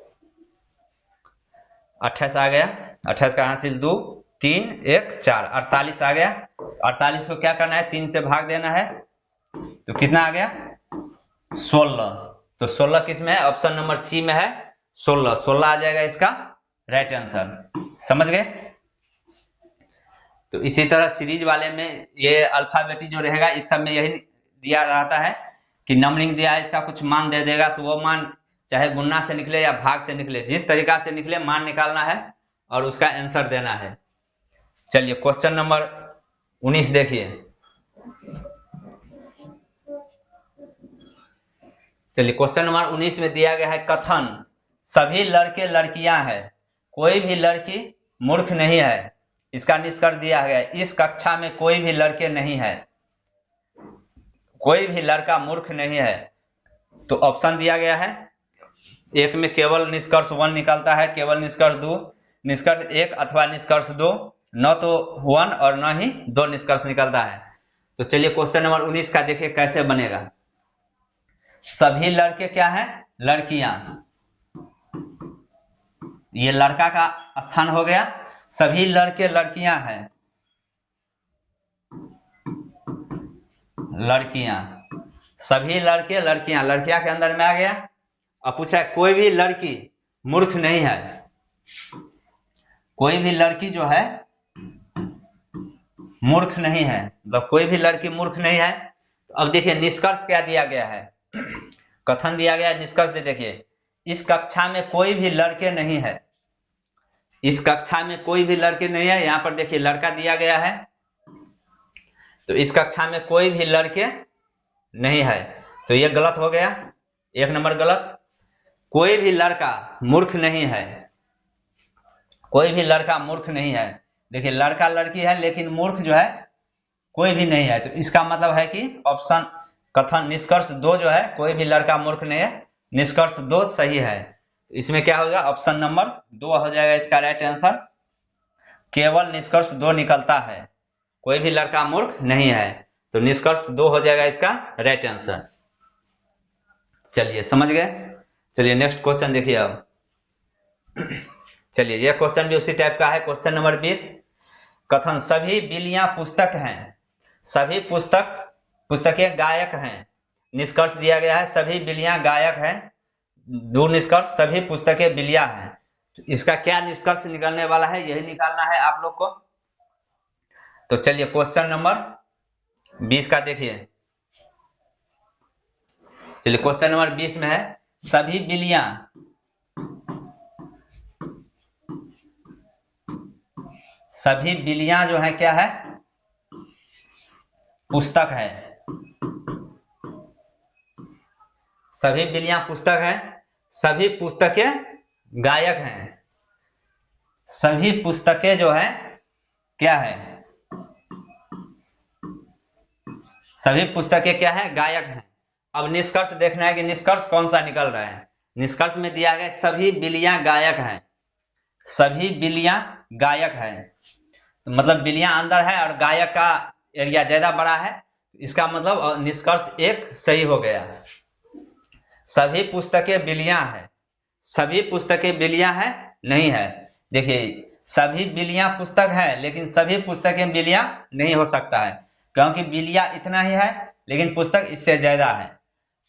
28 आ गया। 28 का हासिल 2 3 1 4 48 आ गया। 48 को क्या करना है 3 से भाग देना है तो कितना आ गया 16। तो 16 किस में है ऑप्शन नंबर सी में है 16 16 आ जाएगा इसका राइट आंसर। समझ गए। तो इसी तरह सीरीज वाले में ये अल्फाबेटी जो रहेगा इस सब में यही दिया रहता है कि नंबरिंग दिया है इसका कुछ मान दे देगा तो वो मान चाहे गुणा से निकले या भाग से निकले जिस तरीका से निकले मान निकालना है और उसका आंसर देना है। चलिए क्वेश्चन नंबर 19 देखिए। चलिए क्वेश्चन नंबर 19 में दिया गया है कथन सभी लड़के लड़कियां हैं कोई भी लड़की मूर्ख नहीं है। इसका निष्कर्ष दिया गया है इस कक्षा में कोई भी लड़के नहीं है कोई भी लड़का मूर्ख नहीं है। तो ऑप्शन दिया गया है एक में केवल निष्कर्ष 1 निकलता है केवल निष्कर्ष 2 निष्कर्ष 1 अथवा निष्कर्ष 2 न तो 1 और न ही 2 निष्कर्ष निकलता है। तो चलिए क्वेश्चन नंबर 19 का देखिए कैसे बनेगा। सभी लड़के क्या है लड़कियां ये लड़का का स्थान हो गया सभी लड़के लड़कियां हैं लड़कियां सभी लड़के लड़कियां लड़कियां के अंदर में आ गया। अब पूछा है कोई भी लड़की मूर्ख नहीं है कोई भी लड़की जो है मूर्ख नहीं है मतलब कोई भी लड़की मूर्ख नहीं है। तो अब देखिए निष्कर्ष क्या दिया गया है कथन दिया गया है निष्कर्ष देखिए इस कक्षा में कोई भी लड़के नहीं है इस कक्षा में कोई भी लड़के नहीं है। यहाँ पर देखिए लड़का दिया गया है तो इस कक्षा में कोई भी लड़के नहीं है तो ये गलत हो गया 1 नंबर गलत। कोई भी लड़का मूर्ख नहीं है कोई भी लड़का मूर्ख नहीं है। देखिए लड़का लड़की है लेकिन मूर्ख जो है कोई भी नहीं है तो इसका मतलब है कि ऑप्शन कथन निष्कर्ष 2 जो है कोई भी लड़का मूर्ख नहीं है निष्कर्ष 2 सही है। इसमें क्या होगा ऑप्शन नंबर 2 हो जाएगा इसका राइट आंसर। केवल निष्कर्ष 2 निकलता है कोई भी लड़का मूर्ख नहीं है तो निष्कर्ष 2 हो जाएगा इसका राइट आंसर। चलिए समझ गए। चलिए नेक्स्ट क्वेश्चन देखिए अब। चलिए यह क्वेश्चन भी उसी टाइप का है क्वेश्चन नंबर 20 कथन सभी बिल्लियां पुस्तक हैं सभी पुस्तकें गायक हैं। निष्कर्ष दिया गया है सभी बिल्लियां गायक हैं 2 निष्कर्ष सभी पुस्तकें बिल्लियां हैं। तो इसका क्या निष्कर्ष निकलने वाला है यही निकालना है आप लोग को। तो चलिए क्वेश्चन नंबर 20 का देखिए। चलिए क्वेश्चन नंबर 20 में है सभी बिल्लियां जो है क्या है पुस्तक है सभी बिल्लियां पुस्तक है सभी पुस्तकें गायक हैं सभी पुस्तकें जो है क्या है सभी पुस्तकें क्या है गायक हैं। अब निष्कर्ष देखना है कि निष्कर्ष कौन सा निकल रहा है। निष्कर्ष में दिया गया सभी बिल्लियां गायक हैं सभी बिल्लियां गायक हैं तो मतलब बिल्लियां अंदर है और गायक का एरिया ज्यादा बड़ा है इसका मतलब निष्कर्ष 1 सही हो गया। सभी पुस्तकें बिल्लियां हैं सभी पुस्तकें बिल्लियां हैं नहीं है। देखिए सभी बिल्लियां पुस्तक है लेकिन सभी पुस्तकें बिल्लियां नहीं हो सकता है क्योंकि बिल्लियां इतना ही है लेकिन पुस्तक इससे ज्यादा है।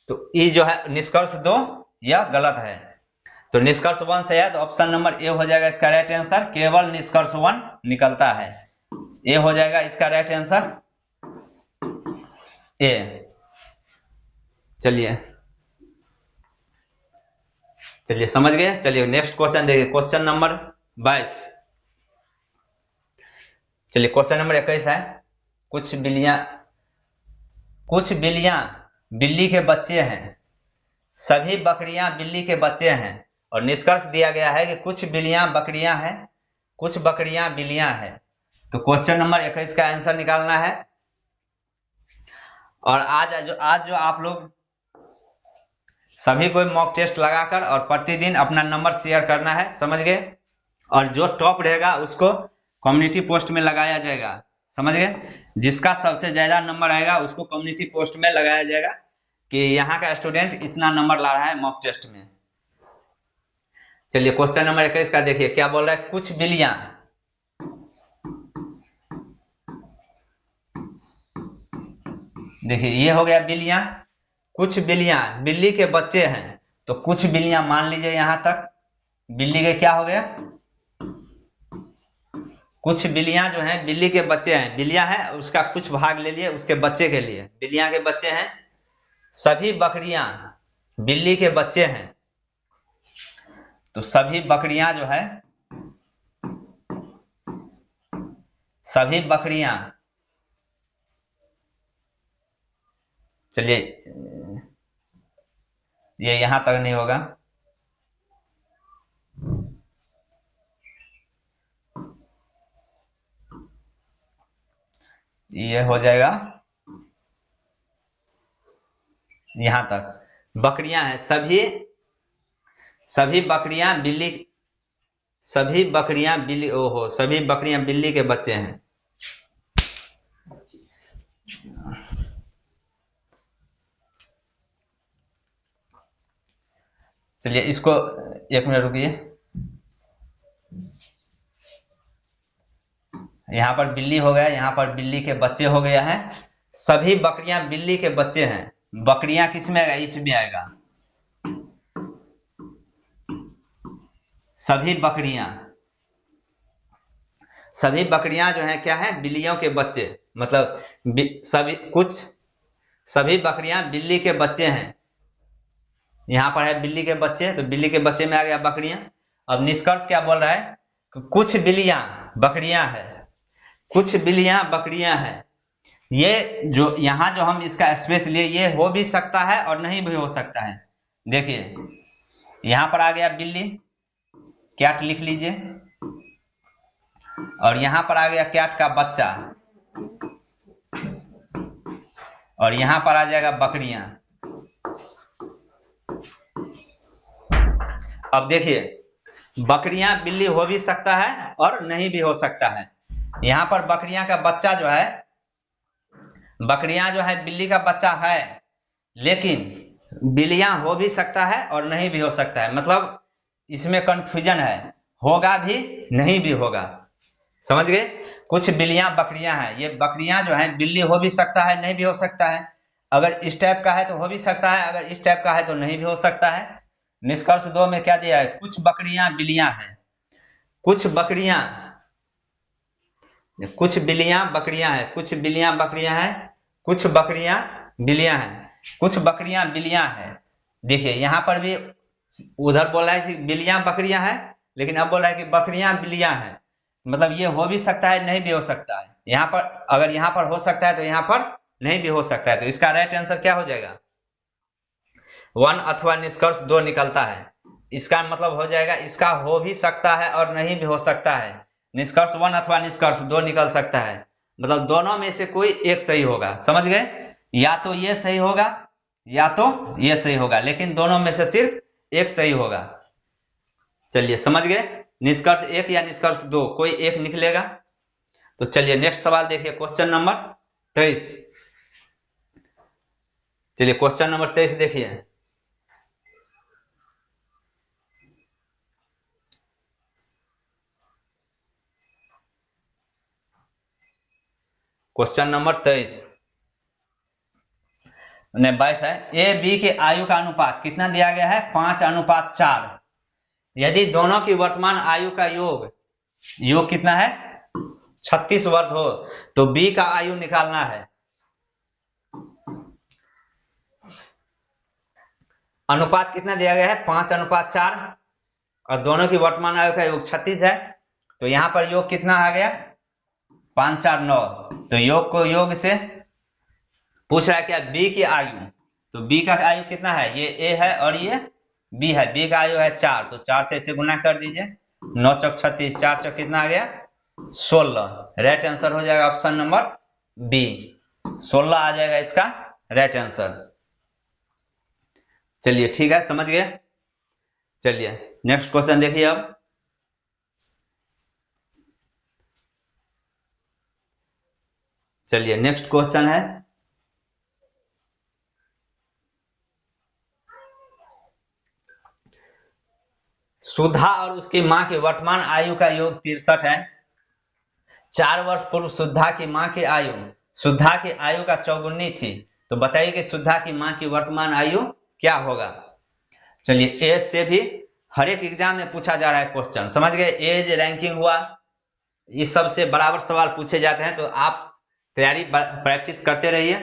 तो ये जो है निष्कर्ष 2 यह गलत है। तो निष्कर्ष 1 से है तो ऑप्शन नंबर ए हो जाएगा इसका राइट आंसर। केवल निष्कर्ष 1 निकलता है ए हो जाएगा इसका राइट आंसर ए। चलिए समझ गए। चलिए नेक्स्ट क्वेश्चन देखिए क्वेश्चन नंबर 22। चलिए क्वेश्चन नंबर 21 है कुछ बिल्लियां बिल्ली के बच्चे हैं सभी बकरियां बिल्ली के बच्चे हैं। और निष्कर्ष दिया गया है कि कुछ बिल्लियां बकरियां हैं कुछ बकरियां बिल्लियां हैं। तो क्वेश्चन नंबर 21 का आंसर निकालना है। और आज जो आप लोग सभी को मॉक टेस्ट लगाकर और प्रतिदिन अपना नंबर शेयर करना है समझ गए। और जो टॉप रहेगा उसको कम्युनिटी पोस्ट में लगाया जाएगा समझ गए। जिसका सबसे ज्यादा नंबर आएगा उसको कम्युनिटी पोस्ट में लगाया जाएगा कि यहाँ का स्टूडेंट इतना नंबर ला रहा है मॉक टेस्ट में। चलिए क्वेश्चन नंबर 21 का देखिए क्या बोल रहा है। कुछ बिल्लियां, देखिए ये हो गया बिल्लियां, कुछ बिल्लियां बिल्ली के बच्चे हैं। तो कुछ बिल्लियां मान लीजिए यहां तक बिल्ली के क्या हो गया, कुछ बिल्लियां जो हैं बिल्ली के बच्चे हैं, बिल्लियां हैं उसका कुछ भाग ले लिए उसके बच्चे के लिए, बिल्लियां के बच्चे हैं। सभी बकरियां बिल्ली के बच्चे हैं। तो सभी बकरियां जो है, सभी बकरियां, चलिए ये यहां तक नहीं होगा, ये हो जाएगा यहां तक। बकरियां हैं सभी, सभी बकरियां बिल्ली, सभी बकरियां बिल्ली, ओहो सभी बकरियां बिल्ली के बच्चे हैं। चलिए इसको एक मिनट रुकिए, यहां पर बिल्ली हो गया, यहां पर बिल्ली के बच्चे हो गया है। सभी बकरियां बिल्ली के बच्चे हैं। बकरियां किस में आएगा, इसमें आएगा। सभी बकरियां, सभी बकरियां जो है क्या है, बिल्लियों के बच्चे, मतलब सभी कुछ, सभी बकरियां बिल्ली के बच्चे हैं। यहां पर है बिल्ली के बच्चे, तो बिल्ली के बच्चे में आ गया बकरियां। अब निष्कर्ष क्या बोल रहा है कि कुछ बिल्लियां बकरियां हैं, कुछ बिल्लियां बकरियां हैं। ये जो यहां जो हम इसका स्पेस लिए, ये हो भी सकता है और नहीं भी हो सकता है। देखिए यहां पर आ गया बिल्ली, कैट लिख लीजिए, और यहां पर आ गया कैट का बच्चा, और यहां पर आ जाएगा बकरियां। अब देखिए बकरियां बिल्ली हो भी सकता है और नहीं भी हो सकता है। यहां पर बकरियां का बच्चा जो है, बकरियां जो है बिल्ली का बच्चा है, लेकिन बिल्लियां हो भी सकता है और नहीं भी हो सकता है। मतलब इसमें कंफ्यूजन है, होगा भी नहीं भी होगा। समझ गए। कुछ बिल्लियां बकरियां हैं, ये बकरियां जो हैं बिल्ली हो भी सकता है नहीं भी हो सकता है। अगर इस टाइप का है तो हो भी सकता है, अगर इस टाइप का है तो नहीं भी हो सकता है। निष्कर्ष 2 में क्या दिया है, कुछ बकरियां बिल्लियां हैं, कुछ बकरियां, कुछ बिल्लियां बकरियां हैं, कुछ बिल्लियां बकरियां हैं, कुछ बकरियां बिल्लियां हैं, कुछ बकरियां बिल्लियां हैं। देखिए यहां पर भी उधर बोला है कि बिल्लियां बकरियां हैं, लेकिन अब बोला है कि बकरियां बिल्लियां हैं। मतलब ये हो भी सकता है नहीं भी हो सकता है। यहाँ पर अगर यहाँ पर हो सकता है तो यहाँ पर नहीं भी हो सकता है। तो इसका राइट आंसर क्या हो जाएगा, 1 अथवा निष्कर्ष 2 निकलता है। इसका मतलब हो जाएगा इसका हो भी सकता है और नहीं भी हो सकता है। निष्कर्ष 1 अथवा निष्कर्ष 2 निकल सकता है, मतलब दोनों में से कोई एक सही होगा। समझ गए, या तो ये सही होगा या तो ये सही होगा, लेकिन दोनों में से सिर्फ एक सही होगा। चलिए समझ गए, निष्कर्ष 1 या निष्कर्ष 2 कोई एक निकलेगा। तो चलिए नेक्स्ट सवाल देखिए, क्वेश्चन नंबर 23। चलिए क्वेश्चन नंबर 23 देखिए। क्वेश्चन नंबर 23 ने 22 है। ए बी के आयु का अनुपात कितना दिया गया है, 5:4। यदि दोनों की वर्तमान आयु का योग, योग कितना है 36 वर्ष हो, तो बी का आयु निकालना है। अनुपात कितना दिया गया है 5:4, और दोनों की वर्तमान आयु का योग 36 है। तो यहां पर योग कितना आ गया 5 4 9। तो योग को योग से पूछ रहा है क्या, बी की आयु। तो बी का आयु कितना है, ये ए है और ये बी है। बी का आयु है 4, तो 4 से इसे गुना कर दीजिए, 9 चौक 36, 4 चौक कितना आ गया 16। राइट आंसर हो जाएगा ऑप्शन नंबर बी, 16 आ जाएगा इसका राइट आंसर। चलिए ठीक है, समझ गए। चलिए नेक्स्ट क्वेश्चन देखिए। अब चलिए नेक्स्ट क्वेश्चन है, सुधा और उसकी मां की वर्तमान आयु का योग 63 है। 4 वर्ष पूर्व सुधा की मां की आयु का चौगुनी थी, तो बताइए कि सुधा की मां की वर्तमान आयु क्या होगा। चलिए एज से भी हर एक एग्जाम में पूछा जा रहा है क्वेश्चन, समझ गए। एज रैंकिंग हुआ, इस सब से बराबर सवाल पूछे जाते हैं, तो आप तैयारी प्रैक्टिस करते रहिए।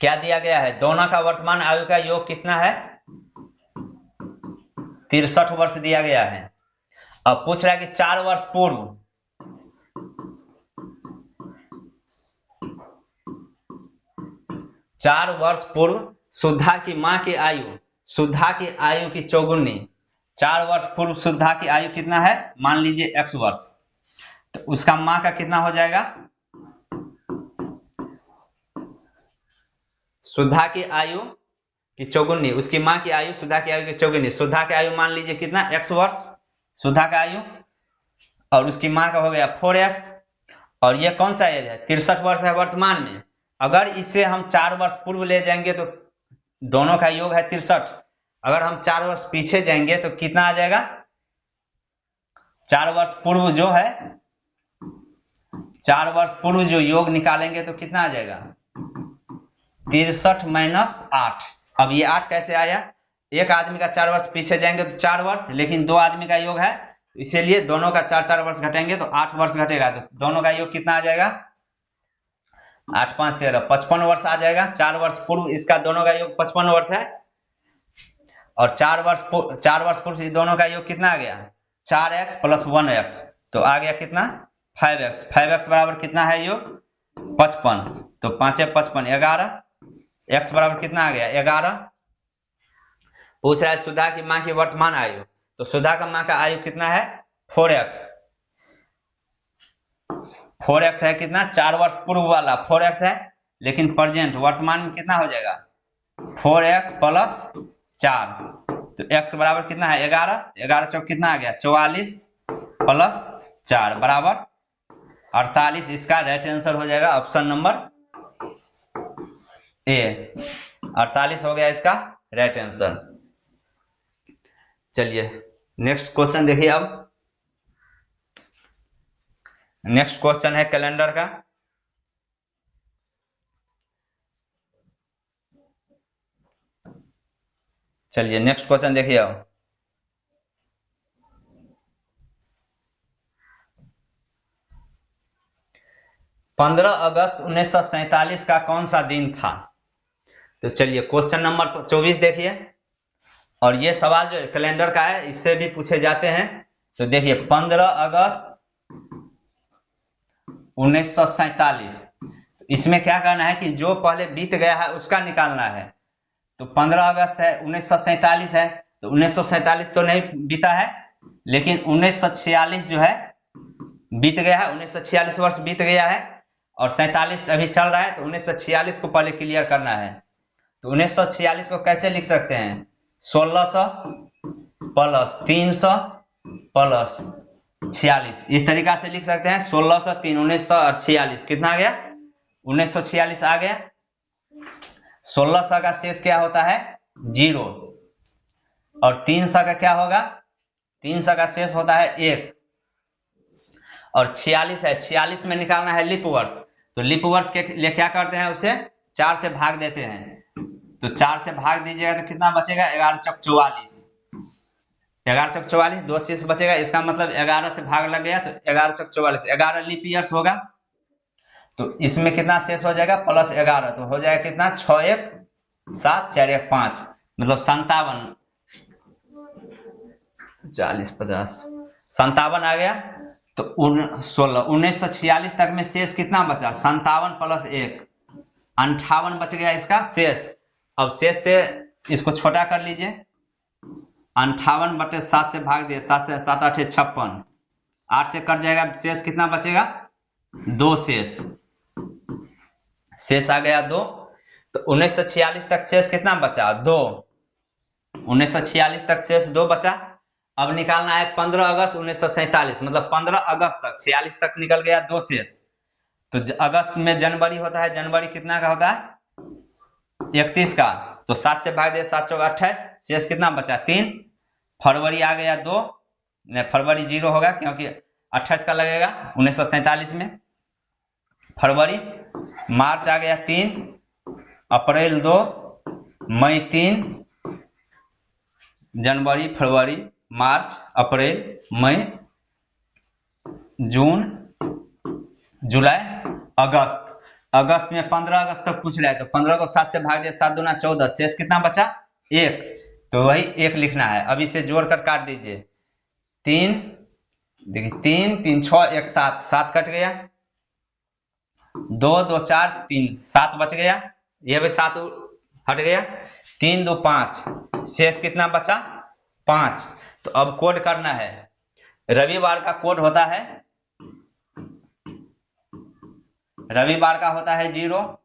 क्या दिया गया है, दोनों का वर्तमान आयु का योग कितना है, 63 वर्ष दिया गया है। अब पूछ रहा है कि 4 वर्ष पूर्व, सुधा की मां की आयु, सुधा की आयु की चौगुनी। 4 वर्ष पूर्व सुधा की आयु कितना है, मान लीजिए x वर्ष, तो उसका मां का कितना हो जाएगा, सुधा की आयु की चौगुनी, उसकी मां की आयु सुधा की आयु की चौगुनी। सुधा की आयु मान लीजिए कितना, x वर्ष सुधा का आयु, और उसकी मां का हो गया 4x, और ये कौन सा एज है, 63 वर्ष है वर्तमान में। अगर इसे हम 4 वर्ष पूर्व ले जाएंगे तो दोनों का योग है 63, अगर हम 4 वर्ष पीछे जाएंगे तो कितना आ जाएगा, 4 वर्ष पूर्व जो है, 4 वर्ष पूर्व जो योग निकालेंगे तो कितना आ जाएगा, 63 माइनस 8। अब ये 8 कैसे आया, एक आदमी का 4 वर्ष पीछे जाएंगे तो 4 वर्ष, लेकिन 2 आदमी का योग है, तो इसीलिए दोनों का 4 वर्ष घटेंगे तो 8 वर्ष घटेगा, तो दोनों का योग कितना आ जाएगा, 8 5 13 55 वर्ष आ जाएगा। 4 वर्ष पूर्व इसका दोनों का योग 55 वर्ष है, और 4 वर्ष पूर्व दोनों का योग कितना आ गया, 4x प्लस 1x, तो आ गया कितना 5x। 5x बराबर कितना है योग 55, तो 5 55 11, x बराबर कितना आ गया 11। पूछ रहा है सुधा की मां की वर्तमान आयु, तो सुधा का मां का आयु कितना है 4x। 4x है कितना, 4 वर्ष पूर्व वाला 4x है, लेकिन प्रेजेंट वर्तमान में कितना हो जाएगा 4x प्लस 4, तो x बराबर कितना है 11, 11 चौक कितना आ गया 44 प्लस 4 बराबर 48। इसका राइट आंसर हो जाएगा ऑप्शन नंबर ए, 48 हो गया इसका राइट आंसर। चलिए नेक्स्ट क्वेश्चन देखिए। अब नेक्स्ट क्वेश्चन है कैलेंडर का, चलिए नेक्स्ट क्वेश्चन देखिए। अब 15 अगस्त 1947 का कौन सा दिन था, तो चलिए क्वेश्चन नंबर 24 देखिए। और ये सवाल जो कैलेंडर का है इससे भी पूछे जाते हैं, तो देखिए 15 अगस्त 1947, तो इसमें क्या करना है कि जो पहले बीत गया है उसका निकालना है। तो 15 अगस्त है 1947 है, तो 1947 तो नहीं बीता है, लेकिन 1946 जो है बीत गया है, 1946 वर्ष बीत गया है, और 47 अभी चल रहा है, तो 1946 को पहले क्लियर करना है। तो 1946 को कैसे लिख सकते हैं, 1600 प्लस 300 प्लस 46, इस तरीका से लिख सकते हैं। 1600 3 1946 कितना आ गया 1946 आ गया। 1600 का शेष क्या होता है 0, और 300 का क्या होगा, 300 का शेष होता है 1, और 46 है, 46 में निकालना है लीप वर्ष, तो लीप वर्ष के लिए क्या करते हैं, उसे 4 से भाग देते हैं, तो 4 से भाग दीजिएगा तो कितना बचेगा 11 चौक 44, 11 चौक 44, 2 शेष बचेगा, इसका मतलब 11 से भाग लग गया, तो 11 चौक 44, 11 लीप ईयर्स होगा, तो इसमें कितना शेष हो जाएगा प्लस 11, तो हो जाएगा कितना 6 1 7 4 1 5, मतलब 57, 40 50 57 आ गया। तो 1946 तक में शेष कितना बचा 57 प्लस 1 58 बच गया इसका शेष। अब शेष से इसको छोटा कर लीजिए, 58 बटे 7 से भाग दिए, 7 से 7 8 56, 8 से कट जाएगा, शेष कितना बचेगा 2 शेष आ गया 2। तो 1946 तक शेष कितना बचा 2, 1946 तक शेष 2 बचा। अब निकालना है 15 अगस्त 1947, मतलब 15 अगस्त तक 46 तक निकल गया 2 शेष, तो अगस्त में जनवरी होता है, जनवरी कितना का होता है 31 का, तो 7 से भाग दे, 7 चौका 28, शेष कितना बचा 3। फरवरी आ गया 2, फरवरी 0 होगा क्योंकि 28 का लगेगा 1947 में। फरवरी, मार्च आ गया 3, अप्रैल 2, मई 3, जनवरी, फरवरी, मार्च, अप्रैल, मई, जून, जुलाई, अगस्त। अगस्त में 15 अगस्त तक पूछ रहा है, तो 15 को 7 से भाग दिया, 7 दूना 14, शेष कितना बचा 1, तो वही 1 लिखना है। अब इसे जोड़कर काट दीजिए, 3, देखिए 3 3 6 1 7, 7 कट गया, 2 2 4 3, 7 बच गया, ये भी 7 हट गया, 3 2 5, शेष कितना बचा 5। तो अब कोड करना है। रविवार का कोड होता है, रविवार का होता है 0,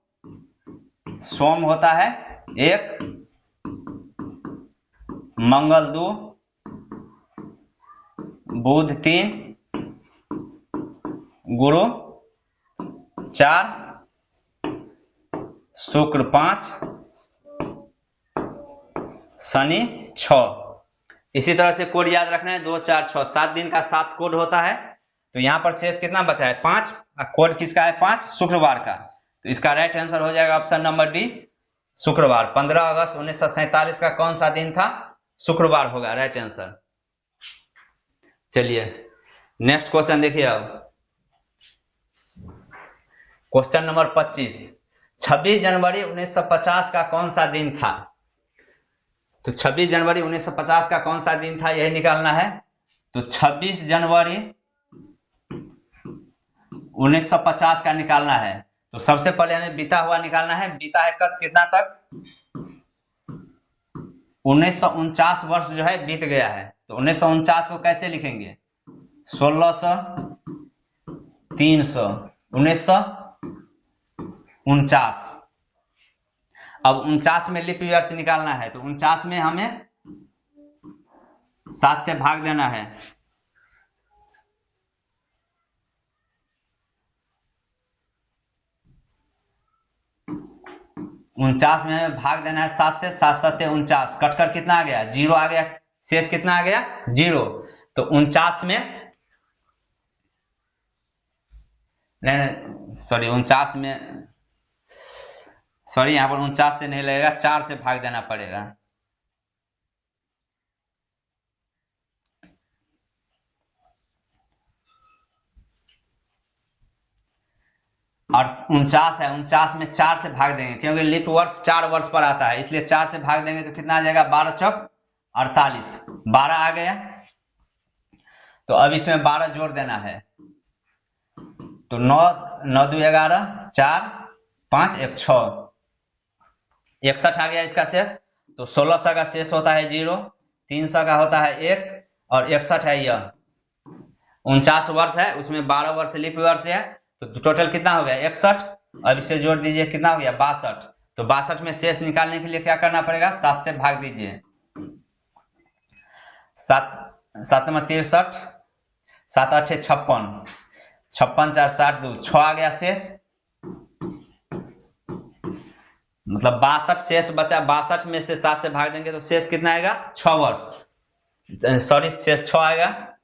सोम होता है 1, मंगल 2, बुध 3, गुरु 4, शुक्र 5, शनि 6। इसी तरह से कोड याद रखना है, 2 4 6, 7 दिन का 7 कोड होता है। तो यहाँ पर शेष कितना बचा है 5, कोड किसका है 5, शुक्रवार का। तो इसका राइट आंसर हो जाएगा ऑप्शन नंबर डी, शुक्रवार। 15 अगस्त 1947 का कौन सा दिन था, शुक्रवार होगा राइट आंसर। चलिए नेक्स्ट क्वेश्चन देखिए। अब क्वेश्चन नंबर 25, 26 जनवरी 1950 का कौन सा दिन था। तो 26 जनवरी 1950 का कौन सा दिन था, यही निकालना है। तो 26 जनवरी 1950 का निकालना है। तो सबसे पहले हमें बीता हुआ निकालना है। बीता है कब, कितना तक, 1949 वर्ष जो है बीत गया है। तो 1949 को कैसे लिखेंगे, 1600, 300, 1949। अब 49 में लीप ईयर से निकालना है। तो 49 में हमें 7 से भाग देना है। उनचास में हमें भाग देना है 7 से, 7 7 49, कटकर कितना आ गया 0 आ गया, शेष कितना आ गया 0। तो 49 में नहीं सॉरी 49 में सॉरी यहाँ पर 49 से नहीं लगेगा, 4 से भाग देना पड़ेगा। और 49 है, 49 में 4 से भाग देंगे क्योंकि लीप वर्ष 4 वर्ष पर आता है, इसलिए 4 से भाग देंगे तो कितना आ जाएगा 12 चौक 48, 12 आ गया। तो अब इसमें 12 जोड़ देना है। तो 9 9 2 11, 4 5 1 6, 61 आ गया इसका शेष। तो 1600 का शेष होता है 0, 300 का होता है 1 और 61 है यह। 49 वर्ष है, उसमें 12 वर्ष लीप वर्ष है, तो टोटल कितना हो गया 61। अब इसे जोड़ दीजिए, कितना हो गया 62। तो 62 में शेष निकालने के लिए क्या करना पड़ेगा, 7 से भाग दीजिए। 7 7 में 63, 7 8 56, 56 4 60 2, 6 आ गया शेष। मतलब 62 शेष बचा, 62 में से 7 से भाग देंगे तो शेष कितना आएगा 6 वर्ष, सॉरी शेष 6 आएगा।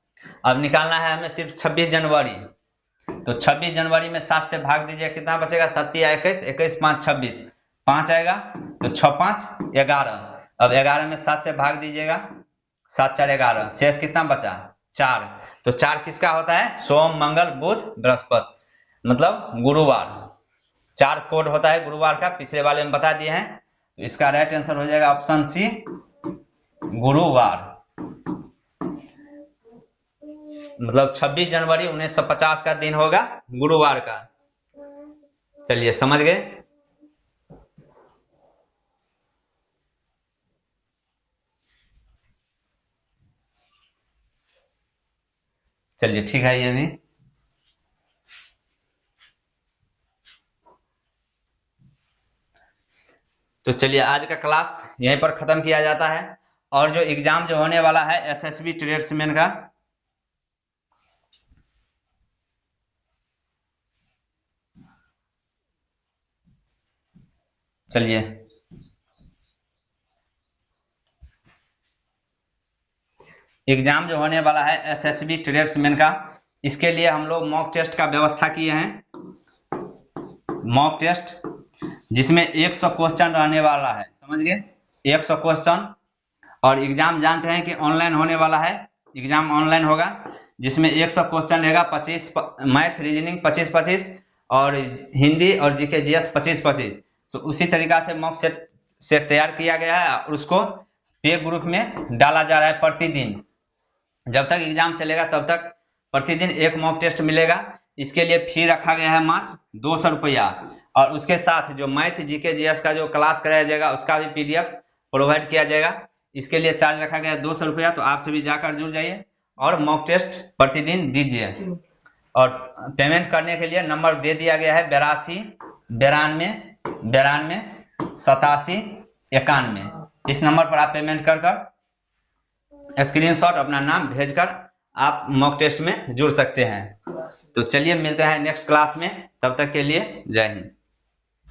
अब निकालना है हमें सिर्फ 26 जनवरी। तो 26 जनवरी में 7 से भाग दीजिए, कितना बचेगा 7 21, 21 5 26, 5 आएगा। तो 6 5 11। अब 11 में 7 से भाग दीजिएगा, 7 4 11, शेष कितना बचा 4। तो 4 किसका होता है, सोम मंगल बुध बृहस्पति, मतलब गुरुवार। 4 कोड होता है गुरुवार का, पिछले वाले में बता दिए हैं। तो इसका राइट आंसर हो जाएगा ऑप्शन सी, गुरुवार। मतलब 26 जनवरी 1950 का दिन होगा गुरुवार का। चलिए समझ गए। चलिए ठीक है ये भी। तो चलिए आज का क्लास यहीं पर खत्म किया जाता है। और जो एग्जाम जो होने वाला है एसएसबी ट्रेड्समैन का, चलिए एग्जाम जो होने वाला है एसएसबी ट्रेड्समैन का, इसके लिए हम लोग मॉक टेस्ट का व्यवस्था किए हैं। मॉक टेस्ट जिसमें 100 क्वेश्चन रहने वाला है, समझ गए, 100 क्वेश्चन। और एग्जाम जानते हैं कि ऑनलाइन होने वाला है, एग्जाम ऑनलाइन होगा, जिसमें 100 क्वेश्चन रहेगा, 25 मैथ रीजनिंग 25-25 और हिंदी और जीके जीएस 25-25। तो उसी तरीका से मॉक सेट तैयार किया गया है और उसको पे ग्रुप में डाला जा रहा है प्रतिदिन। जब तक एग्जाम चलेगा तब तक प्रतिदिन एक मॉक टेस्ट मिलेगा। इसके लिए फी रखा गया है मात्र 200 रुपया, और उसके साथ जो मैथ जीके जीएस का जो क्लास कराया जाएगा उसका भी पीडीएफ प्रोवाइड किया जाएगा। इसके लिए चार्ज रखा गया है 200 रुपया। तो आप सभी जाकर जुड़ जाइए और मॉक टेस्ट प्रतिदिन दीजिए। और पेमेंट करने के लिए नंबर दे दिया गया है 82-92-87-91। इस नंबर पर आप पेमेंट कर स्क्रीनशॉट अपना नाम भेजकर आप मॉक टेस्ट में जुड़ सकते हैं। तो चलिए मिलते हैं नेक्स्ट क्लास में, तब तक के लिए जय हिंद।